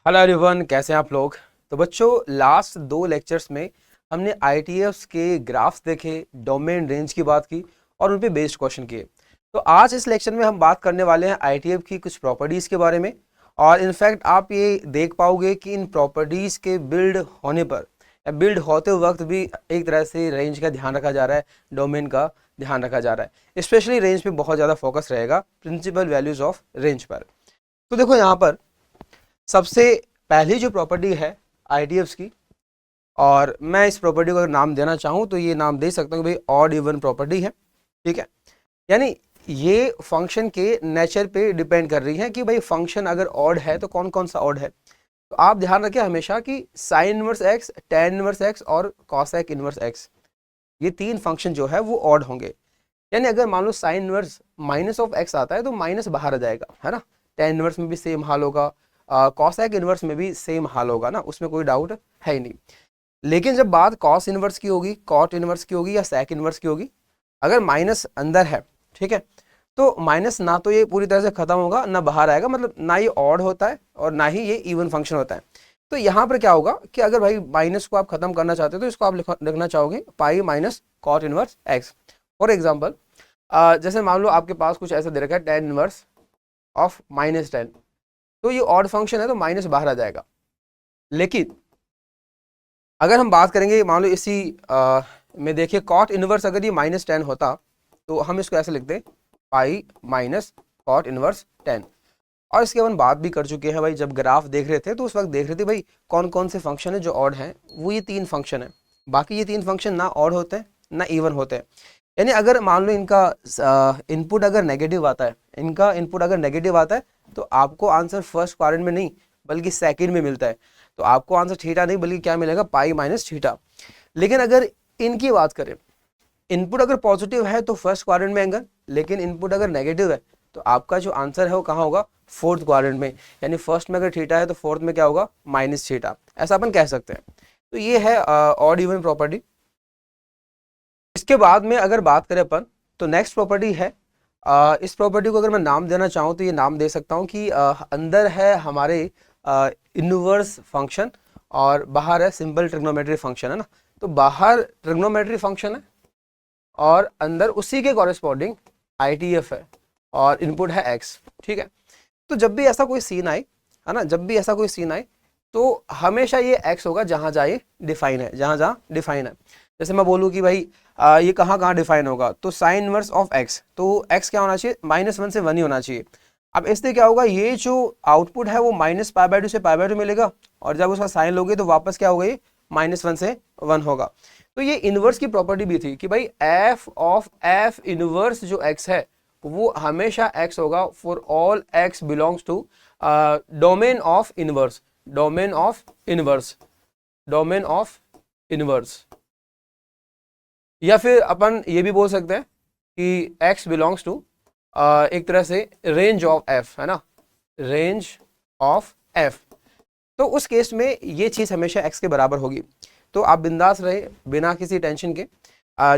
Hello everyone, कैसे हैं आप लोग। तो बच्चों, लास्ट 2 लेक्चर्स में हमने आईटीएफ्स के ग्राफ्स देखे, डोमेन रेंज की बात की और उन पे बेस्ड क्वेश्चन किए। तो आज इस लेक्चर में हम बात करने वाले हैं आईटीएफ की कुछ प्रॉपर्टीज़ के बारे में। और इनफैक्ट आप ये देख पाओगे कि इन प्रॉपर्टीज़ के बिल्ड होने पर या बिल्ड होते वक्त भी एक तरह से रेंज का ध्यान रखा जा रहा है, डोमेन का ध्यान रखा जा रहा है। स्पेशली रेंज पे बहुत ज़्यादा फोकस रहेगा, प्रिंसिपल वैल्यूज़ ऑफ रेंज पर। तो देखो यहाँ पर सबसे पहली जो प्रॉपर्टी है आईटीएफ्स की, और मैं इस प्रॉपर्टी को अगर नाम देना चाहूँ तो ये नाम दे सकता हूँ कि भाई ऑड इवन प्रॉपर्टी है। ठीक है, यानी ये फंक्शन के नेचर पे डिपेंड कर रही है कि भाई फंक्शन अगर ऑड है तो कौन कौन सा ऑड है। तो आप ध्यान रखें हमेशा कि sine inverse x, tan inverse x और कॉसेक इनवर्स एक्स, ये 3 फंक्शन जो है वो ऑड होंगे। यानी अगर मान लो sine inverse minus of x आता है तो माइनस बाहर आ जाएगा, है ना। टेन इनवर्स में भी सेम हाल होगा, कॉसेक इनवर्स में भी सेम हाल होगा ना, उसमें कोई डाउट है ही नहीं। लेकिन जब बात कॉस इनवर्स की होगी, कॉट इनवर्स की होगी या सेक इनवर्स की होगी, अगर माइनस अंदर है, ठीक है, तो माइनस ना तो ये पूरी तरह से खत्म होगा ना बाहर आएगा, मतलब ना ये ऑड होता है और ना ही ये इवन फंक्शन होता है। तो यहाँ पर क्या होगा कि अगर भाई माइनस को आप खत्म करना चाहते हो तो इसको आप लिखना चाहोगे pi minus cot inverse x. For example, जैसे मान लो आपके पास कुछ ऐसा दे रखा है टेन इनवर्स ऑफ -10, तो ये ऑड फंक्शन है तो माइनस बाहर आ जाएगा। लेकिन अगर हम बात करेंगे, मान लो इसी में देखिए कॉट इनवर्स अगर ये -10 होता तो हम इसको ऐसे लिखते पाई माइनस कॉट इनवर्स 10। और इसके अपन बात भी कर चुके हैं भाई, जब ग्राफ देख रहे थे तो उस वक्त देख रहे थे भाई कौन कौन से फंक्शन है जो ऑड हैं। वो ये 3 फंक्शन है, बाकी ये 3 फंक्शन ना ऑड होते हैं ना इवन होते हैं। यानी अगर मान लो इनका इनपुट अगर नेगेटिव आता है, इनका इनपुट अगर नेगेटिव आता है तो आपको आंसर फर्स्ट क्वाड्रेंट में नहीं बल्कि सेकंड में मिलता है। तो आपको आंसर थीटा नहीं बल्कि क्या मिलेगा, पाई माइनस थीटा। लेकिन अगर इनकी बात करें, इनपुट अगर पॉजिटिव है तो फर्स्ट क्वाड्रेंट में एंगल, लेकिन इनपुट अगर नेगेटिव है तो आपका जो आंसर है वो कहाँ होगा, फोर्थ क्वाड्रेंट में। यानी फर्स्ट में अगर थीटा है तो फोर्थ में क्या होगा, माइनस थीटा। ऐसा अपन कह सकते हैं। तो ये है ऑड इवन प्रॉपर्टी। इसके बाद में अगर बात करें अपन तो नेक्स्ट प्रॉपर्टी है, इस प्रॉपर्टी को अगर मैं नाम देना चाहूँ तो ये नाम दे सकता हूँ कि अंदर है हमारे इनवर्स फंक्शन और बाहर है सिंपल ट्रिग्नोमेट्री फंक्शन, है ना। तो बाहर ट्रिग्नोमेट्री फंक्शन है और अंदर उसी के कॉरेस्पॉन्डिंग आईटीएफ है और इनपुट है एक्स। ठीक है, तो जब भी ऐसा कोई सीन आए, है ना, जब भी ऐसा कोई सीन आए तो हमेशा ये एक्स होगा जहाँ जहाँ ये डिफाइन है, जहाँ जहाँ डिफाइन है। जैसे मैं बोलूँ कि भाई ये कहाँ कहाँ डिफाइन होगा, तो साइन इनवर्स ऑफ एक्स, तो एक्स क्या होना चाहिए, -1 से 1 ही होना चाहिए। अब इससे क्या होगा, ये जो आउटपुट है वो -π/2 से π/2 मिलेगा, और जब उसका साइन लोगे तो वापस क्या होगा, ये -1 से 1 होगा। तो ये इनवर्स की प्रॉपर्टी भी थी कि भाई एफ ऑफ एफ इनवर्स जो एक्स है वो हमेशा एक्स होगा for all x belongs to domain of inverse, domain of inverse, domain of inverse. या फिर अपन ये भी बोल सकते हैं कि x बिलोंग्स टू एक तरह से रेंज ऑफ f, है ना, रेंज ऑफ f। तो उस केस में ये चीज़ हमेशा x के बराबर होगी। तो आप बिंदास रहे बिना किसी टेंशन के।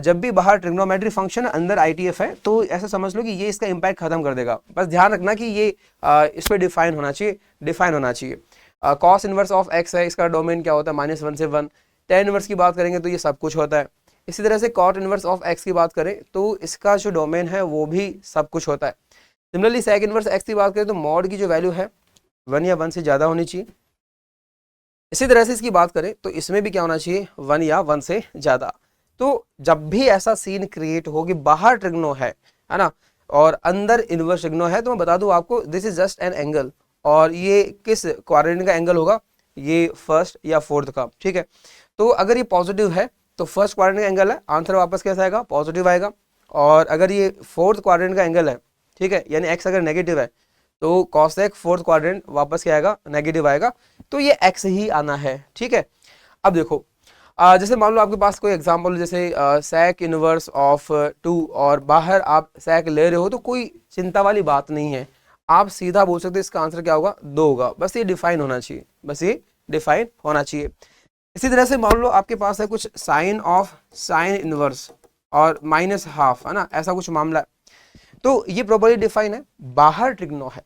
जब भी बाहर ट्रिग्नोमेट्री फंक्शन अंदर आईटीएफ है तो ऐसा समझ लो कि ये इसका इम्पैक्ट खत्म कर देगा। बस ध्यान रखना कि ये इस पर डिफाइन होना चाहिए, डिफाइन होना चाहिए। कॉस इनवर्स ऑफ x है, इसका डोमेन क्या होता है, -1 से 1। टेन इनवर्स की बात करेंगे तो ये सब कुछ होता है। इसी तरह से कॉट इनवर्स ऑफ x की बात करें तो इसका जो डोमेन है वो भी सब कुछ होता है। सिमिलरली सेक इनवर्स x की बात करें तो मॉड की जो वैल्यू है 1 या 1 से ज़्यादा होनी चाहिए। इसी तरह से इसकी बात करें तो इसमें भी क्या होना चाहिए, 1 या 1 से ज़्यादा। तो जब भी ऐसा सीन क्रिएट हो कि बाहर ट्रिग्नो है ना, और अंदर इनवर्स ट्रिग्नो है, तो मैं बता दूं आपको this is just an angle, और ये किस क्वाड्रेंट का एंगल होगा, ये फर्स्ट या फोर्थ का। ठीक है, तो अगर ये पॉजिटिव है तो फर्स्ट क्वाड्रेंट का एंगल है, आंसर वापस कैसा आएगा, पॉजिटिव आएगा। और अगर ये फोर्थ क्वाड्रेंट का एंगल है, ठीक है, यानी एक्स अगर नेगेटिव है तो कॉसेक फोर्थ क्वाड्रेंट वापस क्या आएगा, नेगेटिव आएगा। तो ये एक्स ही आना है। ठीक है, अब देखो जैसे मान लो आपके पास कोई एग्जांपल जैसे सेक इनवर्स ऑफ 2 और बाहर आप सेक ले रहे हो, तो कोई चिंता वाली बात नहीं है, आप सीधा बोल सकते हो इसका आंसर क्या होगा, 2 होगा। बस ये डिफाइन होना चाहिए, बस ये डिफाइन होना चाहिए। इसी तरह से मान लो आपके पास है कुछ साइन ऑफ साइन इनवर्स और -12, है ना, ऐसा कुछ मामला है। तो ये प्रॉपर्टी डिफाइन है, बाहर ट्रिग्नो है,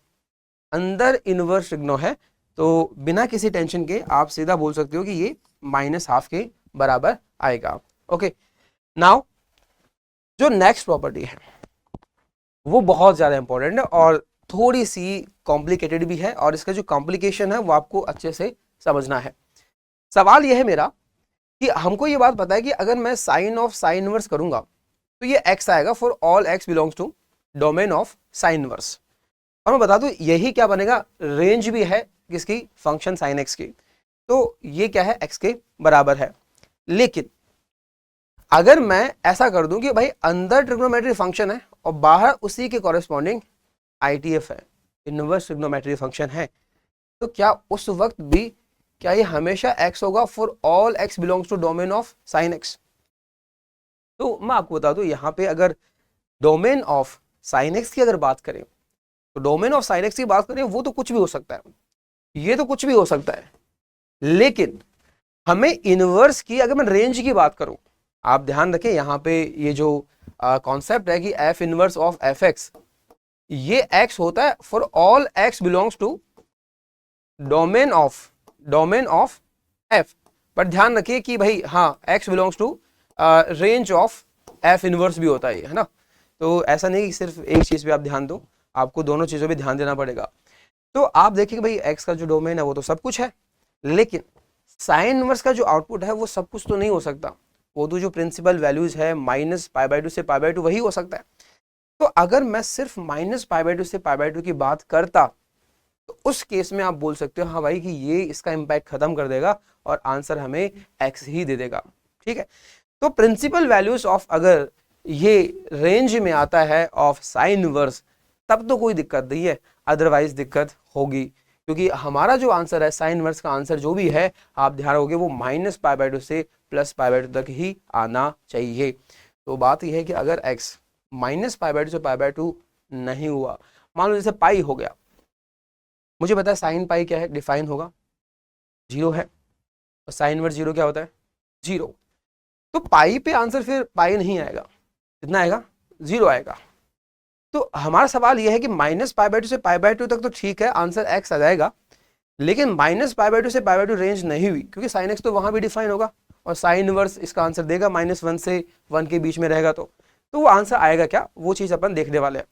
अंदर इनवर्स ट्रिग्नो है, तो बिना किसी टेंशन के आप सीधा बोल सकते हो कि ये -12 के बराबर आएगा। ओके, नाउ जो नेक्स्ट प्रॉपर्टी है वो बहुत ज्यादा इंपॉर्टेंट है और थोड़ी सी कॉम्प्लिकेटेड भी है, और इसका जो कॉम्प्लिकेशन है वो आपको अच्छे से समझना है। सवाल यह है मेरा कि हमको ये बात पता है कि अगर मैं साइन ऑफ साइन इनवर्स करूंगा तो ये x आएगा for all x belongs to domain of sine inverse. और मैं बता दूं यही क्या बनेगा, रेंज भी है किसकी, फंक्शन साइन x की। तो ये क्या है, x के बराबर है। लेकिन अगर मैं ऐसा कर दूं कि भाई अंदर ट्रिग्नोमेट्री फंक्शन है और बाहर उसी के कॉरेस्पॉन्डिंग ITF है, इनवर्स ट्रिग्नोमेट्री फंक्शन है, तो क्या उस वक्त भी क्या ये हमेशा x होगा for all x belongs to domain of sine x? तो मैं आपको बता दूं यहां पे अगर डोमेन ऑफ साइन x की अगर बात करें तो डोमेन ऑफ साइन x की बात करें वो तो कुछ भी हो सकता है, ये तो कुछ भी हो सकता है। लेकिन हमें इनवर्स की अगर मैं रेंज की बात करूं, आप ध्यान रखें यहां पे ये जो कॉन्सेप्ट है कि f इनवर्स ऑफ fx, ये x होता है for all x belongs to domain of f। But ध्यान रखिए कि भाई हाँ x belongs to range of f inverse भी होता है ना। तो ऐसा नहीं कि सिर्फ एक चीज पे आप ध्यान दो, आपको दोनों चीजों पे ध्यान देना पड़ेगा। तो आप देखिए भाई x का जो डोमेन है वो तो सब कुछ है, लेकिन साइन इनवर्स का जो आउटपुट है वो सब कुछ तो नहीं हो सकता, वो तो जो प्रिंसिपल वैल्यूज है -π/2 से π/2 वही हो सकता है। तो अगर मैं सिर्फ -π/2 से π/2 की बात करता तो उस केस में आप बोल सकते हो हाँ भाई कि ये इसका इंपैक्ट खत्म कर देगा और आंसर हमें x ही दे देगा। ठीक है, तो प्रिंसिपल वैल्यूज ऑफ अगर ये रेंज में आता है ऑफ साइन इनवर्स तब तो कोई दिक्कत नहीं है, अदरवाइज दिक्कत होगी, क्योंकि हमारा जो आंसर है साइन इनवर्स का आंसर जो भी है आप ध्यान रखोगे वो -π/2 से +π/2 तक ही आना चाहिए। तो बात यह है कि अगर x -π/2 से π/2 नहीं हुआ, मान लो जैसे पाई हो गया, मुझे पता है साइन पाई क्या है, डिफाइन होगा 0 है, और साइन इनवर्स 0 क्या होता है, 0। तो पाई पे आंसर फिर पाई नहीं आएगा, कितना आएगा, 0 आएगा। तो हमारा सवाल यह है कि -π/2 से π/2 तक तो ठीक है आंसर x आ जाएगा, लेकिन -π/2 से π/2 रेंज नहीं हुई क्योंकि साइन x तो वहां भी डिफाइन होगा और साइन इनवर्स इसका आंसर देगा -1 से 1 के बीच में रहेगा, तो वो आंसर आएगा क्या, वो चीज अपन देखने वाले हैं।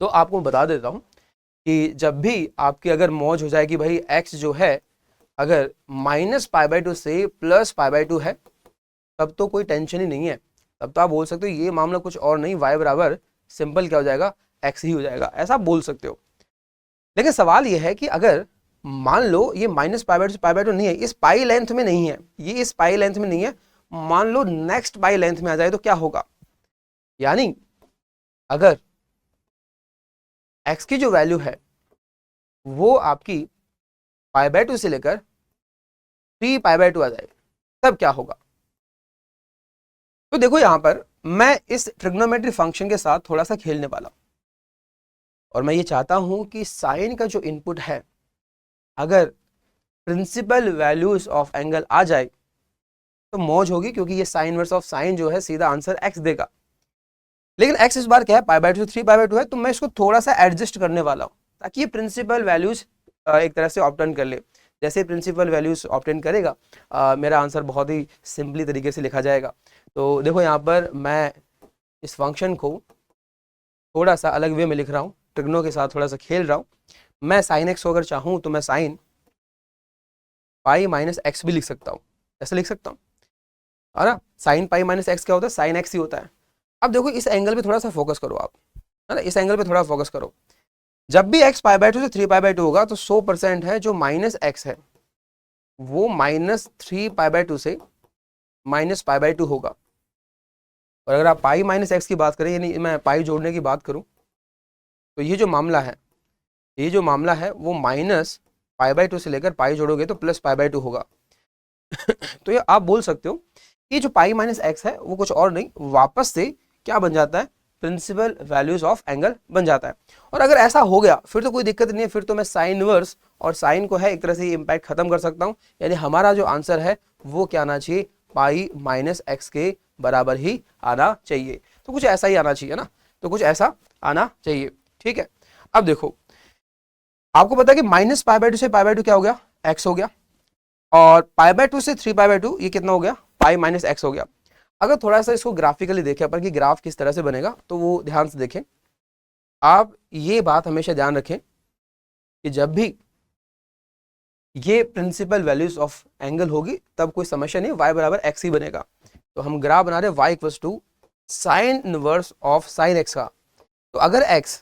तो आपको बता देता हूं कि जब भी आपकी अगर मौज हो जाए कि भाई x जो है अगर -π/2 से +π/2 है तब तो कोई टेंशन ही नहीं है, तब तो आप बोल सकते हो ये मामला कुछ और नहीं, y बराबर सिंपल क्या हो जाएगा, x ही हो जाएगा, ऐसा आप बोल सकते हो। लेकिन सवाल यह है कि अगर मान लो ये -π/2 से π/2 नहीं है, इस पाई लेंथ में नहीं है, ये इस पाई लेंथ में नहीं है, मान लो नेक्स्ट पाई लेंथ में आ जाए तो क्या होगा, यानी अगर x की जो वैल्यू है वो आपकी π/2 से लेकर 3π/2 आ जाए तब क्या होगा। तो देखो यहां पर मैं इस ट्रिग्नोमेट्री फंक्शन के साथ थोड़ा सा खेलने वाला हूं और मैं ये चाहता हूं कि साइन का जो इनपुट है अगर प्रिंसिपल वैल्यूज ऑफ एंगल आ जाए तो मौज होगी, क्योंकि ये साइन इनवर्स ऑफ साइन जो है सीधा आंसर x देगा। लेकिन x इस बार क्या है, π/2 से 3π/2 है, तो मैं इसको थोड़ा सा एडजस्ट करने वाला हूं ताकि ये प्रिंसिपल वैल्यूज एक तरह से ऑब्टेन कर ले। जैसे प्रिंसिपल वैल्यूज ऑब्टेन करेगा मेरा आंसर बहुत ही सिंपली तरीके से लिखा जाएगा। तो देखो यहाँ पर मैं इस फंक्शन को थोड़ा सा अलग वे में लिख रहा हूँ, ट्रिग्नो के साथ थोड़ा सा खेल रहा हूँ। मैं साइन x को अगर चाहूँ तो मैं साइन पाई माइनस एक्स भी लिख सकता हूँ, ऐसे लिख सकता हूँ, है ना। साइन पाई माइनस एक्स क्या होता है, साइन x ही होता है। अब देखो इस एंगल पे थोड़ा सा फोकस करो आप, है ना, इस एंगल पे थोड़ा फोकस करो। जब भी x π/2 से 3π/2 होगा तो 100% है जो -x है वो -3π/2 से -π/2 होगा। और अगर आप पाई माइनस एक्स की बात करें, यानी मैं पाई जोड़ने की बात करूं, तो ये जो मामला है वो -π/2 से लेकर पाई जोड़ोगे तो +π/2 होगा। तो ये आप बोल सकते हो कि जो पाई माइनस एक्स है वो कुछ और नहीं, वापस से क्या बन जाता है, प्रिंसिपल वैल्यूज ऑफ एंगल बन जाता है। और अगर ऐसा हो गया फिर तो कोई दिक्कत नहीं है, फिर तो मैं साइन इनवर्स और साइन को है एक तरह से इंपैक्ट खत्म कर सकता हूं, यानी हमारा जो आंसर है वो क्या आना चाहिए, पाई माइनस एक्स के बराबर ही आना चाहिए। तो कुछ ऐसा ही आना चाहिए ना, तो कुछ ऐसा आना चाहिए। ठीक है, अब देखो आपको पता है कि माइनस पाई बाय टू से पाई बाय टू क्या हो गया, एक्स हो गया, और पाई बाय टू से 3 पाई बाय टू ये कितना हो गया, पाई माइनस एक्स हो गया। अगर थोड़ा सा इसको ग्राफिकली देखें अपन कि ग्राफ किस तरह से बनेगा, तो वो ध्यान से देखें। आप ये बात हमेशा ध्यान रखें कि जब भी ये प्रिंसिपल वैल्यूज ऑफ एंगल होगी तब कोई समस्या नहीं, y बराबर एक्स ही बनेगा। तो हम ग्राफ बना रहे हैं y equals to sine inverse of sine x का। तो अगर x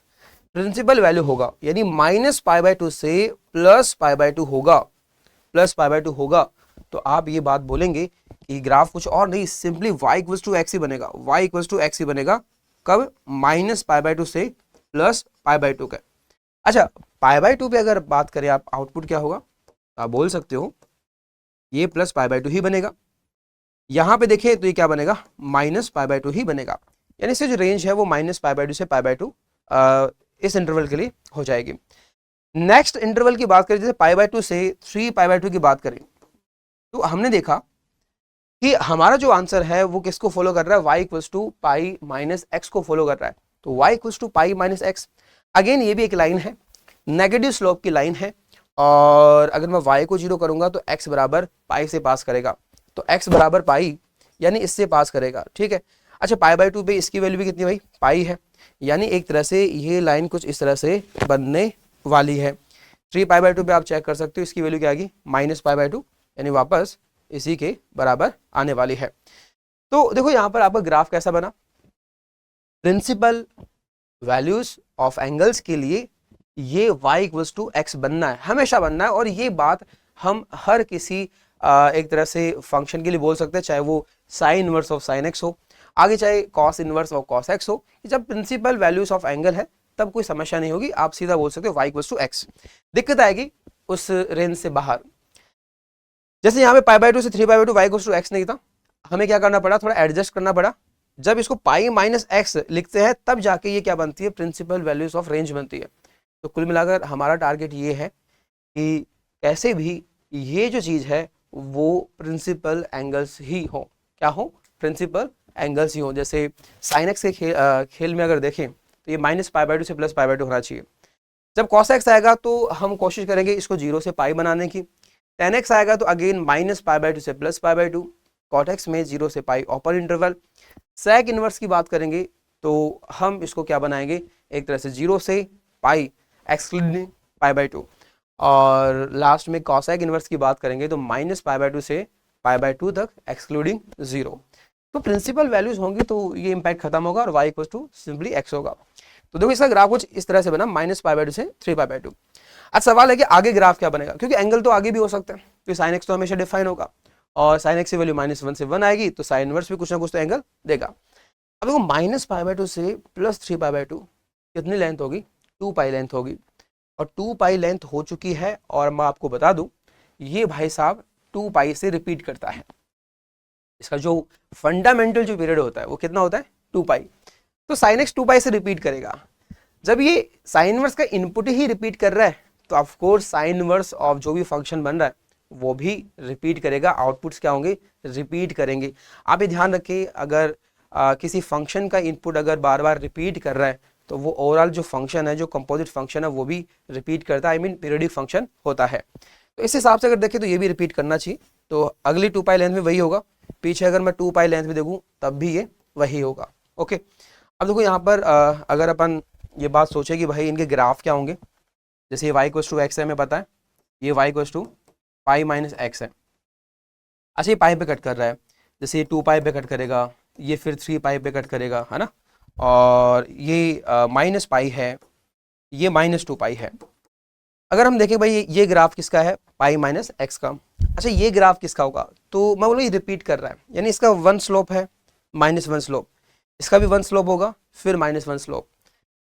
प्रिंसिपल वैल्यू होगा यानी माइनस पाई बाय टू से प्लस पाई बाय टू होगा, प्लस पाई बाय टू होगा, तो आप ये बात बोलेंगे कि ग्राफ कुछ और नहीं, simply y equals to x ही बनेगा। y इक्वल्स टू एक्स ही बनेगा कब, माइनस पाई बाय टू से प्लस पाई बाय टू का। अच्छा, पाई बाय टू पे अगर बात करें आप, आउटपुट क्या होगा, आप बोल सकते हो ये प्लस पाई बाय टू ही बनेगा। यहां पे देखें तो ये क्या बनेगा, माइनस पाई बाय टू ही बनेगा। यानी इससे जो रेंज है वो माइनस पाई बाय टू से पाई बाय टू इस इंटरवल के लिए हो जाएगी। नेक्स्ट इंटरवल की बात करें, जैसे पाई बाय टू से 3 पाई बाय टू की बात करें, तो हमने देखा कि हमारा जो आंसर है वो किसको फॉलो कर रहा है, y equals to pi minus x को फॉलो कर रहा है। तो y equals to pi minus x, again ये भी एक लाइन है, नेगेटिव स्लोप की लाइन है, और अगर मैं y को 0 करूंगा तो x बराबर पाई से पास करेगा, तो x बराबर पाई यानी इससे पास करेगा, ठीक है। अच्छा, पाई बाय टू पे इसकी वैल्यू भी कितनी भाई, पाई है, यानी एक तरह से ये लाइन कुछ इस तरह से बनने वाली है। 3 पाई बाय टू पे आप चेक कर सकते हो, इसकी वैल्यू क्या आएगी, माइनस पाई बाय टू, यानी वापस इसी के बराबर आने वाली है। तो देखो यहाँ पर आपका ग्राफ कैसा बना, प्रिंसिपल वैल्यूज ऑफ एंगल्स के लिए ये y इक्वल्स टू एक्स बनना है, हमेशा बनना है। और ये बात हम हर किसी एक तरह से फंक्शन के लिए बोल सकते हैं, चाहे वो sign inverse of sine x हो, आगे चाहे cos inverse of cos x हो, जब प्रिंसिपल वैल्यूज ऑफ एंगल है तब कोई समस्या नहीं होगी, आप सीधा बोल सकते हो y इक्वल्स टू एक्स। दिक्कत आएगी उस रेंज से बाहर, जैसे यहाँ पे पाई बाय टू से 3 pi by two y equals to x नहीं था, हमें क्या करना पड़ा, थोड़ा एडजस्ट करना पड़ा। जब इसको पाई माइनस एक्स लिखते हैं तब जाके ये क्या बनती है, प्रिंसिपल वैल्यूज ऑफ रेंज बनती है। तो कुल मिलाकर हमारा टारगेट ये है कि कैसे भी ये जो चीज़ है वो प्रिंसिपल एंगल्स ही हो, क्या हो, प्रिंसिपल एंगल्स ही हो। जैसे साइन एक्स के खेल में अगर देखें तो ये माइनस पाई बाय टू से प्लस पाई बाय टू होना चाहिए। जब कॉस एक्स आएगा तो हम कोशिश करेंगे इसको 0 से पाई बनाने की। टेन एक्स आएगा तो again minus pi by two से plus pi by two, cot x में 0 से pi open interval. Sec inverse की बात करेंगे तो हम इसको क्या बनाएंगे, एक तरह से 0 से पाई एक्सक्लूडिंग पाई बाय टू, और लास्ट में कॉसेक इनवर्स की बात करेंगे तो माइनस पाई बाय टू से पाई बाय टू तक एक्सक्लूडिंग 0। तो प्रिंसिपल वैल्यूज होंगी तो ये इंपैक्ट खत्म होगा और y equal to simply x होगा। तो देखो इसका ग्राफ कुछ इस तरह से बना, माइनस पाई बाय टू से 3 पाई बाय टू। अब सवाल है कि आगे ग्राफ क्या बनेगा, क्योंकि एंगल तो आगे भी हो सकता है, तो साइन एक्स तो हमेशा डिफाइन होगा, और साइन एक्स की वैल्यू -1 से 1 आएगी तो साइन इनवर्स भी कुछ ना कुछ तो एंगल देगा। अब देखो माइनस पाई बाय टू से प्लस 3 पाई बाय टू कितनी लेंथ होगी, 2 पाई लेंथ होगी, और 2 पाई लेंथ हो चुकी है। और मैं आपको बता दूं ये भाई साहब 2 पाई से रिपीट करता है, इसका जो फंडामेंटल जो पीरियड होता है वो कितना होता है, 2 पाई। तो साइन एक्स 2 पाई से रिपीट करेगा। जब ये साइन इनवर्स का इनपुट ही रिपीट कर रहा है तो of course sign inverse of जो भी फंक्शन बन रहा है वो भी रिपीट करेगा, आउटपुट्स क्या होंगे, रिपीट करेंगे। आप ये ध्यान रखिए, अगर किसी फंक्शन का इनपुट अगर बार बार रिपीट कर रहा है तो वो ओवरऑल जो फंक्शन है, जो कंपोजिट फंक्शन है वो भी रिपीट करता है, आई मीन पीरियडिक फंक्शन होता है। तो इस हिसाब से अगर देखें तो ये भी रिपीट करना चाहिए, तो अगली 2 पाई लेंथ में वही होगा, पीछे अगर मैं 2 पाई लेंथ में देखूँ तब भी ये वही होगा। ओके, अब देखो यहाँ पर अगर अपन ये बात सोचे कि भाई इनके ग्राफ क्या होंगे, जैसे ये y इक्वल्स टू एक्स है, हमें पता है ये y equals to pi minus x है। अच्छा, ये पाई पे कट कर रहा है, जैसे ये 2 पाई पे कट करेगा, ये फिर 3 पाई पे कट करेगा, है ना, और ये माइनस पाई है, ये -2 पाई है। अगर हम देखें भाई ये ग्राफ किसका है, पाई माइनस एक्स का। अच्छा, ये ग्राफ किसका होगा, तो मैं बोलूँ ये रिपीट कर रहा है, यानी इसका 1 स्लोप है, -1 स्लोप, इसका भी 1 स्लोप होगा, फिर -1 स्लोप,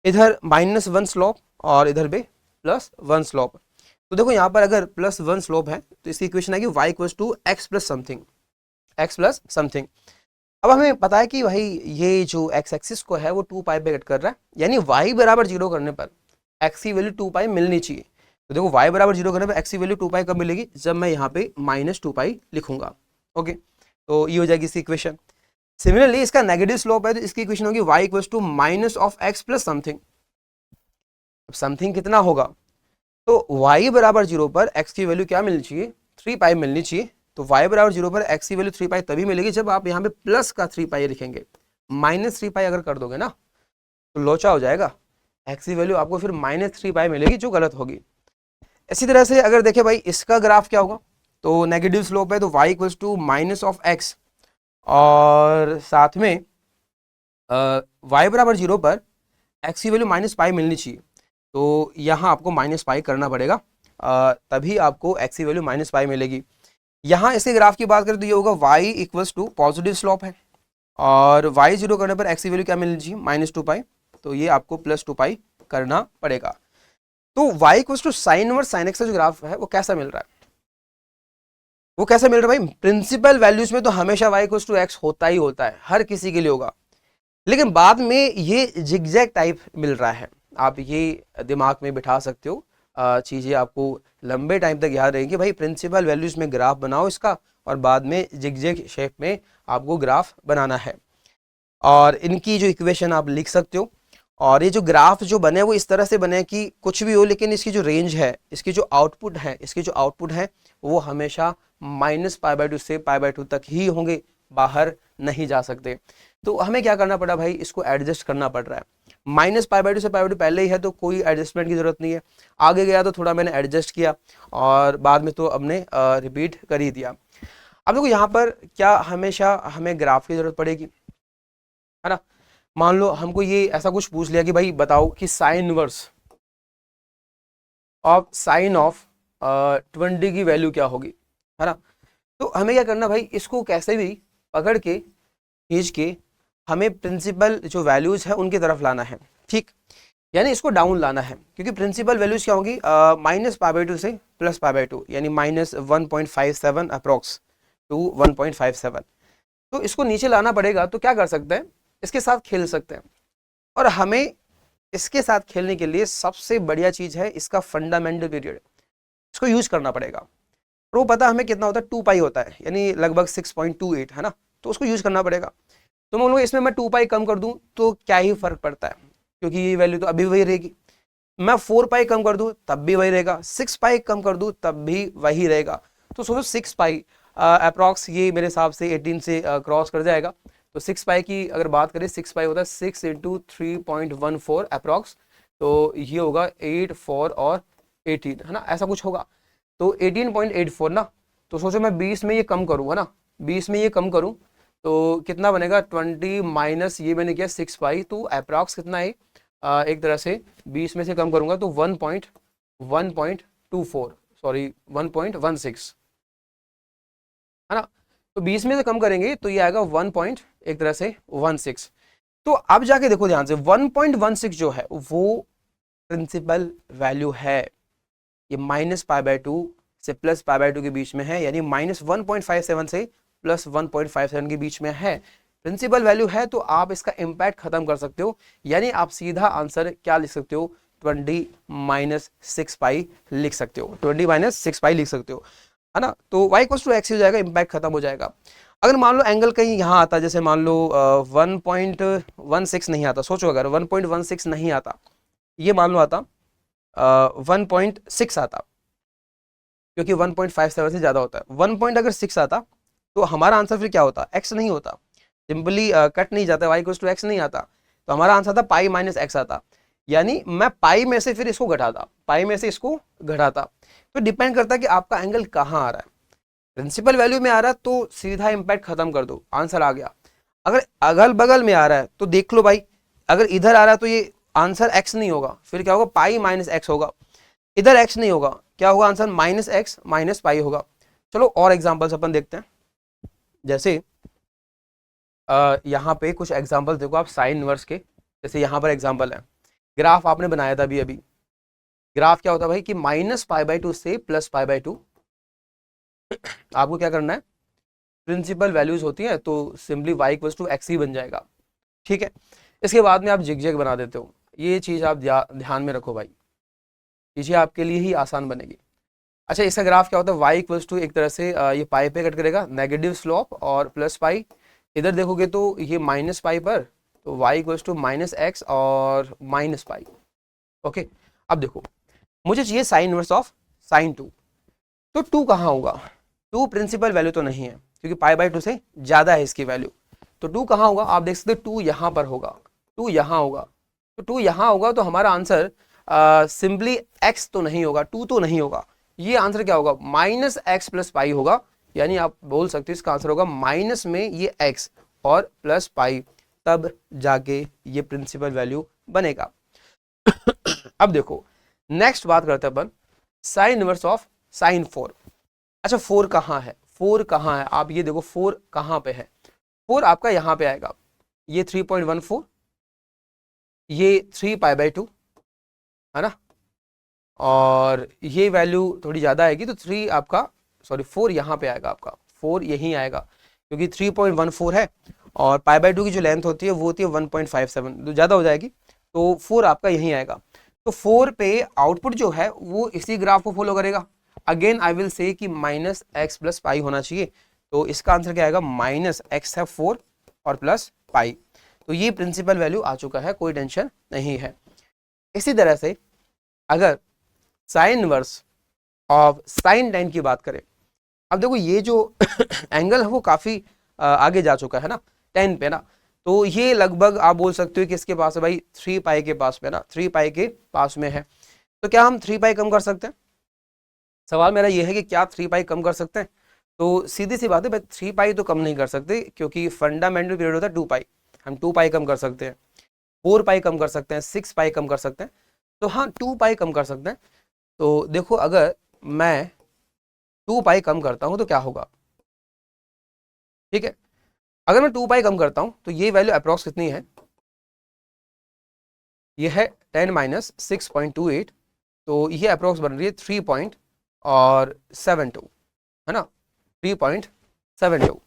इधर -1 स्लोप और इधर भी +1 स्लोप। तो देखो यहाँ पर अगर +1 स्लोप है तो इसकी इक्वेशन आएगी y equals to x plus something. अब हमें पता है कि भाई ये जो x एक्सिस को है वो 2 पाई पे कट कर रहा है, यानी y बराबर 0 करने पर x की वैल्यू 2 पाई मिलनी चाहिए। तो देखो y बराबर 0 करने पर x की वैल्यू 2 पाई कब मिलेगी, जब मैं यहाँ पे -2 पाई लिखूंगा। ओके, तो ये हो जाएगी इसकी इक्वेशन। सिमिलरली इसका नेगेटिव स्लोप है तो इसकी इक्वेशन होगी y equals to minus of x plus something. अब समथिंग कितना होगा, तो y बराबर 0 पर x की वैल्यू क्या मिलनी चाहिए, 3 पाई मिलनी चाहिए। तो y बराबर 0 पर x की वैल्यू 3 पाई तभी मिलेगी जब आप यहाँ पे प्लस का 3 पाई लिखेंगे। माइनस 3 पाई अगर कर दोगे ना तो लोचा हो जाएगा, x की वैल्यू आपको फिर -3 पाई मिलेगी जो गलत होगी। इसी तरह से अगर देखें भाई इसका ग्राफ क्या होगा, तो नेगेटिव स्लोप है तो y equals to minus of x, और साथ में y बराबर 0 पर x की वैल्यू माइनस पाई मिलनी चाहिए। तो यहाँ आपको माइनस पाई करना पड़ेगा, तभी आपको x की वैल्यू माइनस पाई मिलेगी। यहाँ इसके ग्राफ की बात करें तो ये होगा y equals to positive slope है, और y 0 करने पर x की वैल्यू क्या मिलनी चाहिए, -2 पाई, तो ये आपको +2 पाई करना पड़ेगा। तो y equals to sine inverse sine x का जो ग्राफ है वो कैसा मिल रहा है, वो कैसा मिल रहा है भाई, प्रिंसिपल वैल्यूज में तो हमेशा y इक्वल्स टू x होता ही होता है, हर किसी के लिए होगा, लेकिन बाद में ये जिगजैग टाइप मिल रहा है। आप ये दिमाग में बिठा सकते हो, चीज़ें आपको लंबे टाइम तक याद रहेंगी। भाई प्रिंसिपल वैल्यूज में ग्राफ बनाओ इसका, और बाद में जिगजैग शेप में आपको ग्राफ बनाना है, और इनकी जो इक्वेशन आप लिख सकते हो। और ये जो ग्राफ जो बने वो इस तरह से बने कि कुछ भी हो, लेकिन इसकी जो रेंज है, इसकी जो आउटपुट है वो हमेशा -π/2 से π/2 तक ही होंगे, बाहर नहीं जा सकते। तो हमें क्या करना पड़ा भाई, इसको एडजस्ट करना पड़ रहा है। -π/2 से π/2 पहले ही है तो कोई एडजस्टमेंट की जरूरत नहीं है, आगे गया तो थोड़ा मैंने एडजस्ट किया, और बाद में तो हमने रिपीट कर ही दिया। अब देखो यहाँ पर क्या हमेशा हमें ग्राफ की जरूरत पड़ेगी, है ना। मान लो हमको ये ऐसा कुछ पूछ लिया कि भाई बताओ कि sign inverse of sign of 20 की वैल्यू क्या होगी, है ना। तो हमें क्या करना भाई, इसको कैसे भी पकड़ के खींच के हमें प्रिंसिपल जो वैल्यूज है उनकी तरफ लाना है, ठीक, यानी इसको डाउन लाना है, क्योंकि प्रिंसिपल वैल्यूज क्या होगी, -π/2 से +π/2, यानी -1.57 अप्रोक्स टू 1.57। तो इसको नीचे लाना पड़ेगा। तो क्या कर सकते हैं, इसके साथ खेल सकते हैं, और हमें इसके साथ खेलने के लिए सबसे बढ़िया चीज है इसका फंडामेंटल पीरियड, इसको यूज करना पड़ेगा। और वो पता हमें कितना होता है, 2 पाई होता है, यानी लगभग 6.28, है ना। तो उसको यूज करना पड़ेगा। तो मैं बोलूँगा इसमें मैं 2 पाई कम कर दूं तो क्या ही फर्क पड़ता है, क्योंकि ये वैल्यू तो अभी वही रहेगी। मैं 4 पाई कम कर दूं तब भी वही रहेगा, 6 पाई कम कर दूं तब भी वही रहेगा। तो सोचो 6 पाई अप्रॉक्स ये मेरे हिसाब से 18 से क्रॉस कर जाएगा। तो 6 पाई की अगर बात करें, 6 पाई होता है 6 × 3.14 अप्रॉक्स, तो ये होगा 8, 4 और 18, है ना, ऐसा कुछ होगा। तो 18.84 ना। तो सोचो मैं 20 में ये कम करूँ, है ना, 20 में ये कम करूँ तो कितना बनेगा, 20 माइनस ये मैंने किया 6 पाई, तो अप्रॉक्स कितना है, एक तरह से 20 में से कम करूंगा तो 1.24, सॉरी 1.16, है ना। तो 20 में से कम करेंगे तो ये आएगा 1. एक तरह से 16। तो अब जाके देखो ध्यान से, 1.16 जो है वो प्रिंसिपल वैल्यू है, ये -π/2 से +π/2 के बीच में है, यानी -1.57 से +1.57 के बीच में है, प्रिंसिपल वैल्यू है। तो आप इसका इम्पैक्ट खत्म कर सकते हो, यानी आप सीधा आंसर क्या लिख सकते हो, 20 - 6 पाई लिख सकते हो, 20 - 6 पाई लिख सकते हो, है ना। तो y = x हो जाएगा, इम्पैक्ट खत्म हो जाएगा। अगर मान लो एंगल कहीं यहाँ आता, जैसे मान लो 1.16 नहीं आता, सोचो अगर 1.16 नहीं आता, ये मान लो आता 1.6 आता, क्योंकि 1.57 से ज्यादा होता है, 1.6 आता तो हमारा आंसर फिर क्या होता, x नहीं होता, सिंपली कट नहीं जाता, y = x नहीं आता, तो हमारा आंसर था पाई - x आता, यानी मैं पाई में से फिर इसको घटाता, पाई में से इसको घटाता। तो डिपेंड करता है कि आपका एंगल कहाँ आ रहा है, प्रिंसिपल वैल्यू में आ रहा है तो सीधा इंपैक्ट खत्म कर दो, आंसर आ गया। अगर अगल बगल में आ रहा है तो देख लो भाई, अगर इधर आ रहा है तो ये आंसर x नहीं होगा, फिर क्या होगा, पाई - x होगा। इधर x नहीं होगा, क्या होगा आंसर, -x - पाई होगा। चलो और एग्जांपल्स अपन देखते हैं, जैसे यहाँ पे कुछ एग्जांपल देखो आप साइन इनवर्स के। जैसे यहाँ पर एग्जांपल है, ग्राफ आपने बनाया था अभी अभी, ग्राफ क्या होता है भाई कि -π/2 से +π/2, आपको क्या करना है, प्रिंसिपल वैल्यूज होती हैं तो सिंपली y = x ही बन जाएगा, ठीक है। इसके बाद में आप जिगजैग बना देते हो, ये चीज़ आप ध्यान में रखो भाई, चीज़ें आपके लिए ही आसान बनेगी। अच्छा, इसका ग्राफ क्या होता है, y = एक तरह से ये पाई पे कट करेगा, नेगेटिव स्लोप और प्लस पाई। इधर देखोगे तो ये -पाई पर, तो y = -x और -पाई। ओके, अब देखो मुझे चाहिए साइन इनवर्स ऑफ साइन 2। तो 2 कहाँ होगा? 2 प्रिंसिपल वैल्यू तो नहीं है क्योंकि पाई बाय 2 से ज्यादा है इसकी वैल्यू। तो 2 कहाँ होगा? आप देख सकते हो 2 यहाँ पर होगा, 2 यहाँ होगा। तो 2 यहाँ होगा तो हमारा आंसर सिंपली x तो नहीं होगा, 2 तो नहीं होगा। ये आंसर क्या होगा? माइनस एक्स प्लस पाई होगा। यानी आप बोल सकते हो इसका आंसर होगा माइनस में ये x और प्लस पाई, तब जाके ये प्रिंसिपल वैल्यू बनेगा। अब देखो नेक्स्ट बात करते हैं अपन साइन इनवर्स ऑफ साइन 4। अच्छा 4 कहाँ है? 4 कहाँ है? आप ये देखो 4 कहाँ पे है? 4 आपका यहाँ पे आएगा, ये 3.14, ये 3 पाई बाय 2 है ना, और ये वैल्यू थोड़ी ज़्यादा आएगी तो 3 आपका, सॉरी 4 यहाँ पे आएगा, आपका 4 यहीं आएगा क्योंकि 3.14 है और पाई बाय 2 की जो लेंथ होती है वो होती है 1.57, तो ज़्यादा हो जाएगी, तो 4 आपका यहीं आएगा। तो 4 पे आउटपुट जो है वो इसी ग्राफ को फॉलो करेगा। अगेन आई विल से कि माइनस एक्स प्लस पाई होना चाहिए, तो इसका आंसर क्या आएगा? माइनस एक्स है 4 और प्लस पाई। तो ये प्रिंसिपल वैल्यू आ चुका है, कोई टेंशन नहीं है। इसी तरह से अगर साइन इनवर्स ऑफ साइन 10 की बात करें, अब देखो ये जो एंगल है वो काफी आगे जा चुका है ना 10 पे ना, तो ये लगभग आप बोल सकते हो कि इसके पास है भाई 3 पाई के पास में ना, 3 पाई के पास में है। तो क्या हम 3 पाई कम कर सकते हैं? सवाल मेरा ये है कि क्या 3 पाई कम कर सकते हैं? तो सीधी सी बात है भाई 3 पाई तो कम नहीं कर सकते क्योंकि फंडामेंटल पीरियड होता है 2 पाई। हम 2 पाई कम कर सकते हैं, 4 पाई कम कर सकते हैं, 6 पाई कम कर सकते हैं, तो हाँ 2 पाई कम कर सकते हैं। तो देखो अगर मैं 2 पाई कम करता हूं तो क्या होगा? ठीक है, अगर मैं 2 पाई कम करता हूं तो ये वैल्यू अप्रॉक्स कितनी है? ये है 10 माइनस 6.28, तो ये अप्रॉक्स बन रही है 3.72 है ना, 3.72।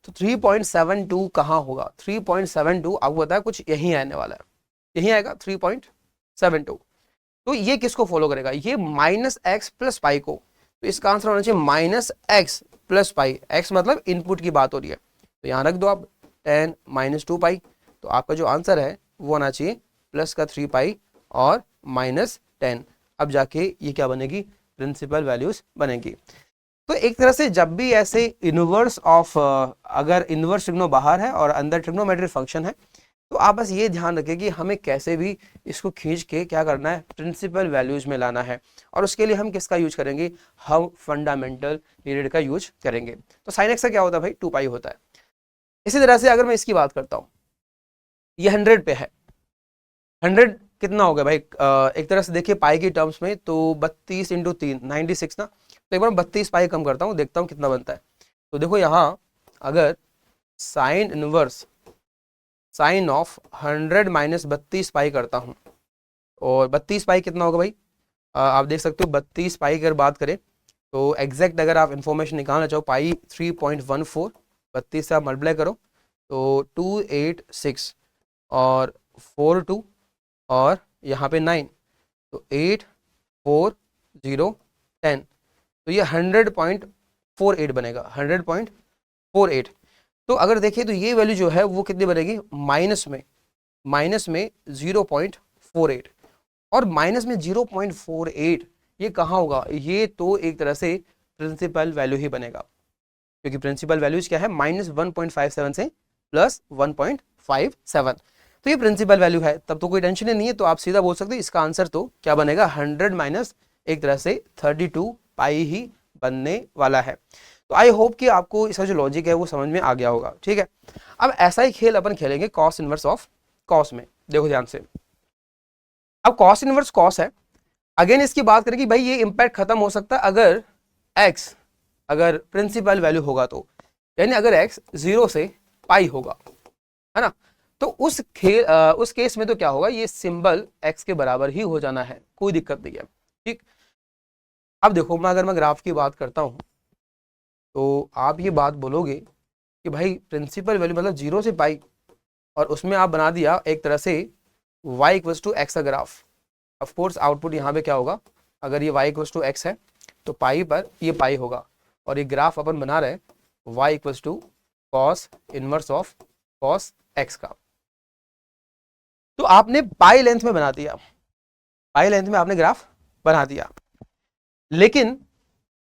तो 3.72 कहाँ होगा? 3.72 आपको पता है कुछ यहीं आने वाला है, यहीं आएगा 3.72। तो ये किसको फॉलो करेगा? ये माइनस एक्स प्लस पाई को। तो इसका आंसर होना चाहिए माइनस एक्स प्लस पाई। एक्स मतलब इनपुट की बात हो रही है, तो यहाँ रख दो आप 10 माइनस 2 पाई, तो आपका जो आंसर है वो आना चाहिए प्लस का 3 पाई और माइनस 10। अब जाके ये क्या बनेगी? प्रिंसिपल वैल्यूज बनेगी। तो एक तरह से जब भी ऐसे इनवर्स ऑफ अगर इनवर्स ट्रिग्नो बाहर है और अंदर ट्रिग्नोमेट्रिक फंक्शन है, तो आप बस ये ध्यान रखें कि हमें कैसे भी इसको खींच के क्या करना है? प्रिंसिपल वैल्यूज में लाना है। और उसके लिए हम किसका यूज करेंगे? हम फंडामेंटल पीरियड का यूज करेंगे। तो साइन एक्स का क्या होता है भाई? 2 पाई होता है। इसी तरह से अगर मैं इसकी बात करता हूँ, ये 100 पे है, 100 कितना हो गया भाई? एक तरह से देखिए पाई की टर्म्स में तो 32 इंटू 3 96 ना, तो एक बार 32 पाई कम करता हूँ, देखता हूँ कितना बनता है। तो देखो यहाँ अगर sign inverse sign of 100 minus 32 पाई करता हूँ, और 32 पाई कितना होगा भाई? आप देख सकते हो 32 पाई की अगर बात करें तो एग्जैक्ट अगर आप इन्फॉर्मेशन निकालना चाहो, पाई 3.14, 32 से आप मल्टीप्लाई करो तो 286 और 42 और यहाँ पे 9, तो 8 4 0 10, तो ये 100.48 बनेगा, 100.48। तो अगर देखिए तो ये वैल्यू जो है वो कितनी बनेगी? माइनस में 0.48, और माइनस में 0.48 ये कहाँ होगा? ये तो एक तरह से प्रिंसिपल वैल्यू ही बनेगा क्योंकि प्रिंसिपल वैल्यूज क्या है? माइनस 1.57 से प्लस 1.57, तो ये प्रिंसिपल वैल्यू है, तब तो कोई टेंशन ही नहीं है। तो आप सीधा बोल सकते हैं इसका आंसर तो क्या बनेगा? 100 माइनस एक तरह से 32 पाई ही बनने वाला है। तो आई होप कि आपको इसका जो लॉजिक है वो समझ में आ गया होगा। ठीक है, अब ऐसा ही खेल अपन खेलेंगे कॉस इनवर्स ऑफ कॉस में। देखो ध्यान से, अब कॉस इनवर्स कॉस है, अगेन इसकी बात करें कि भाई ये इंपैक्ट खत्म हो सकता है अगर x अगर प्रिंसिपल वैल्यू होगा तो, यानी अगर x 0 से पाई होगा, है ना, तो उस केस में तो क्या होगा? ये सिंबल x के बराबर ही हो जाना है, कोई दिक्कत नहीं है। ठीक, अब देखो अगर मैं ग्राफ की बात करता हूं तो आप ये बात बोलोगे कि भाई प्रिंसिपल वैल्यू मतलब 0 से पाई, और उसमें आप बना दिया एक तरह से y इक्वल्स टू एक्स का ग्राफ। ऑफकोर्स आउटपुट यहाँ पे क्या होगा? अगर ये y इक्वल्स टू एक्स है तो पाई पर ये पाई होगा, और ये ग्राफ अपन बना रहे y equals to cos inverse of cos x का। तो आपने पाई लेंथ में बना दिया, पाई लेंथ में आपने ग्राफ बना दिया। लेकिन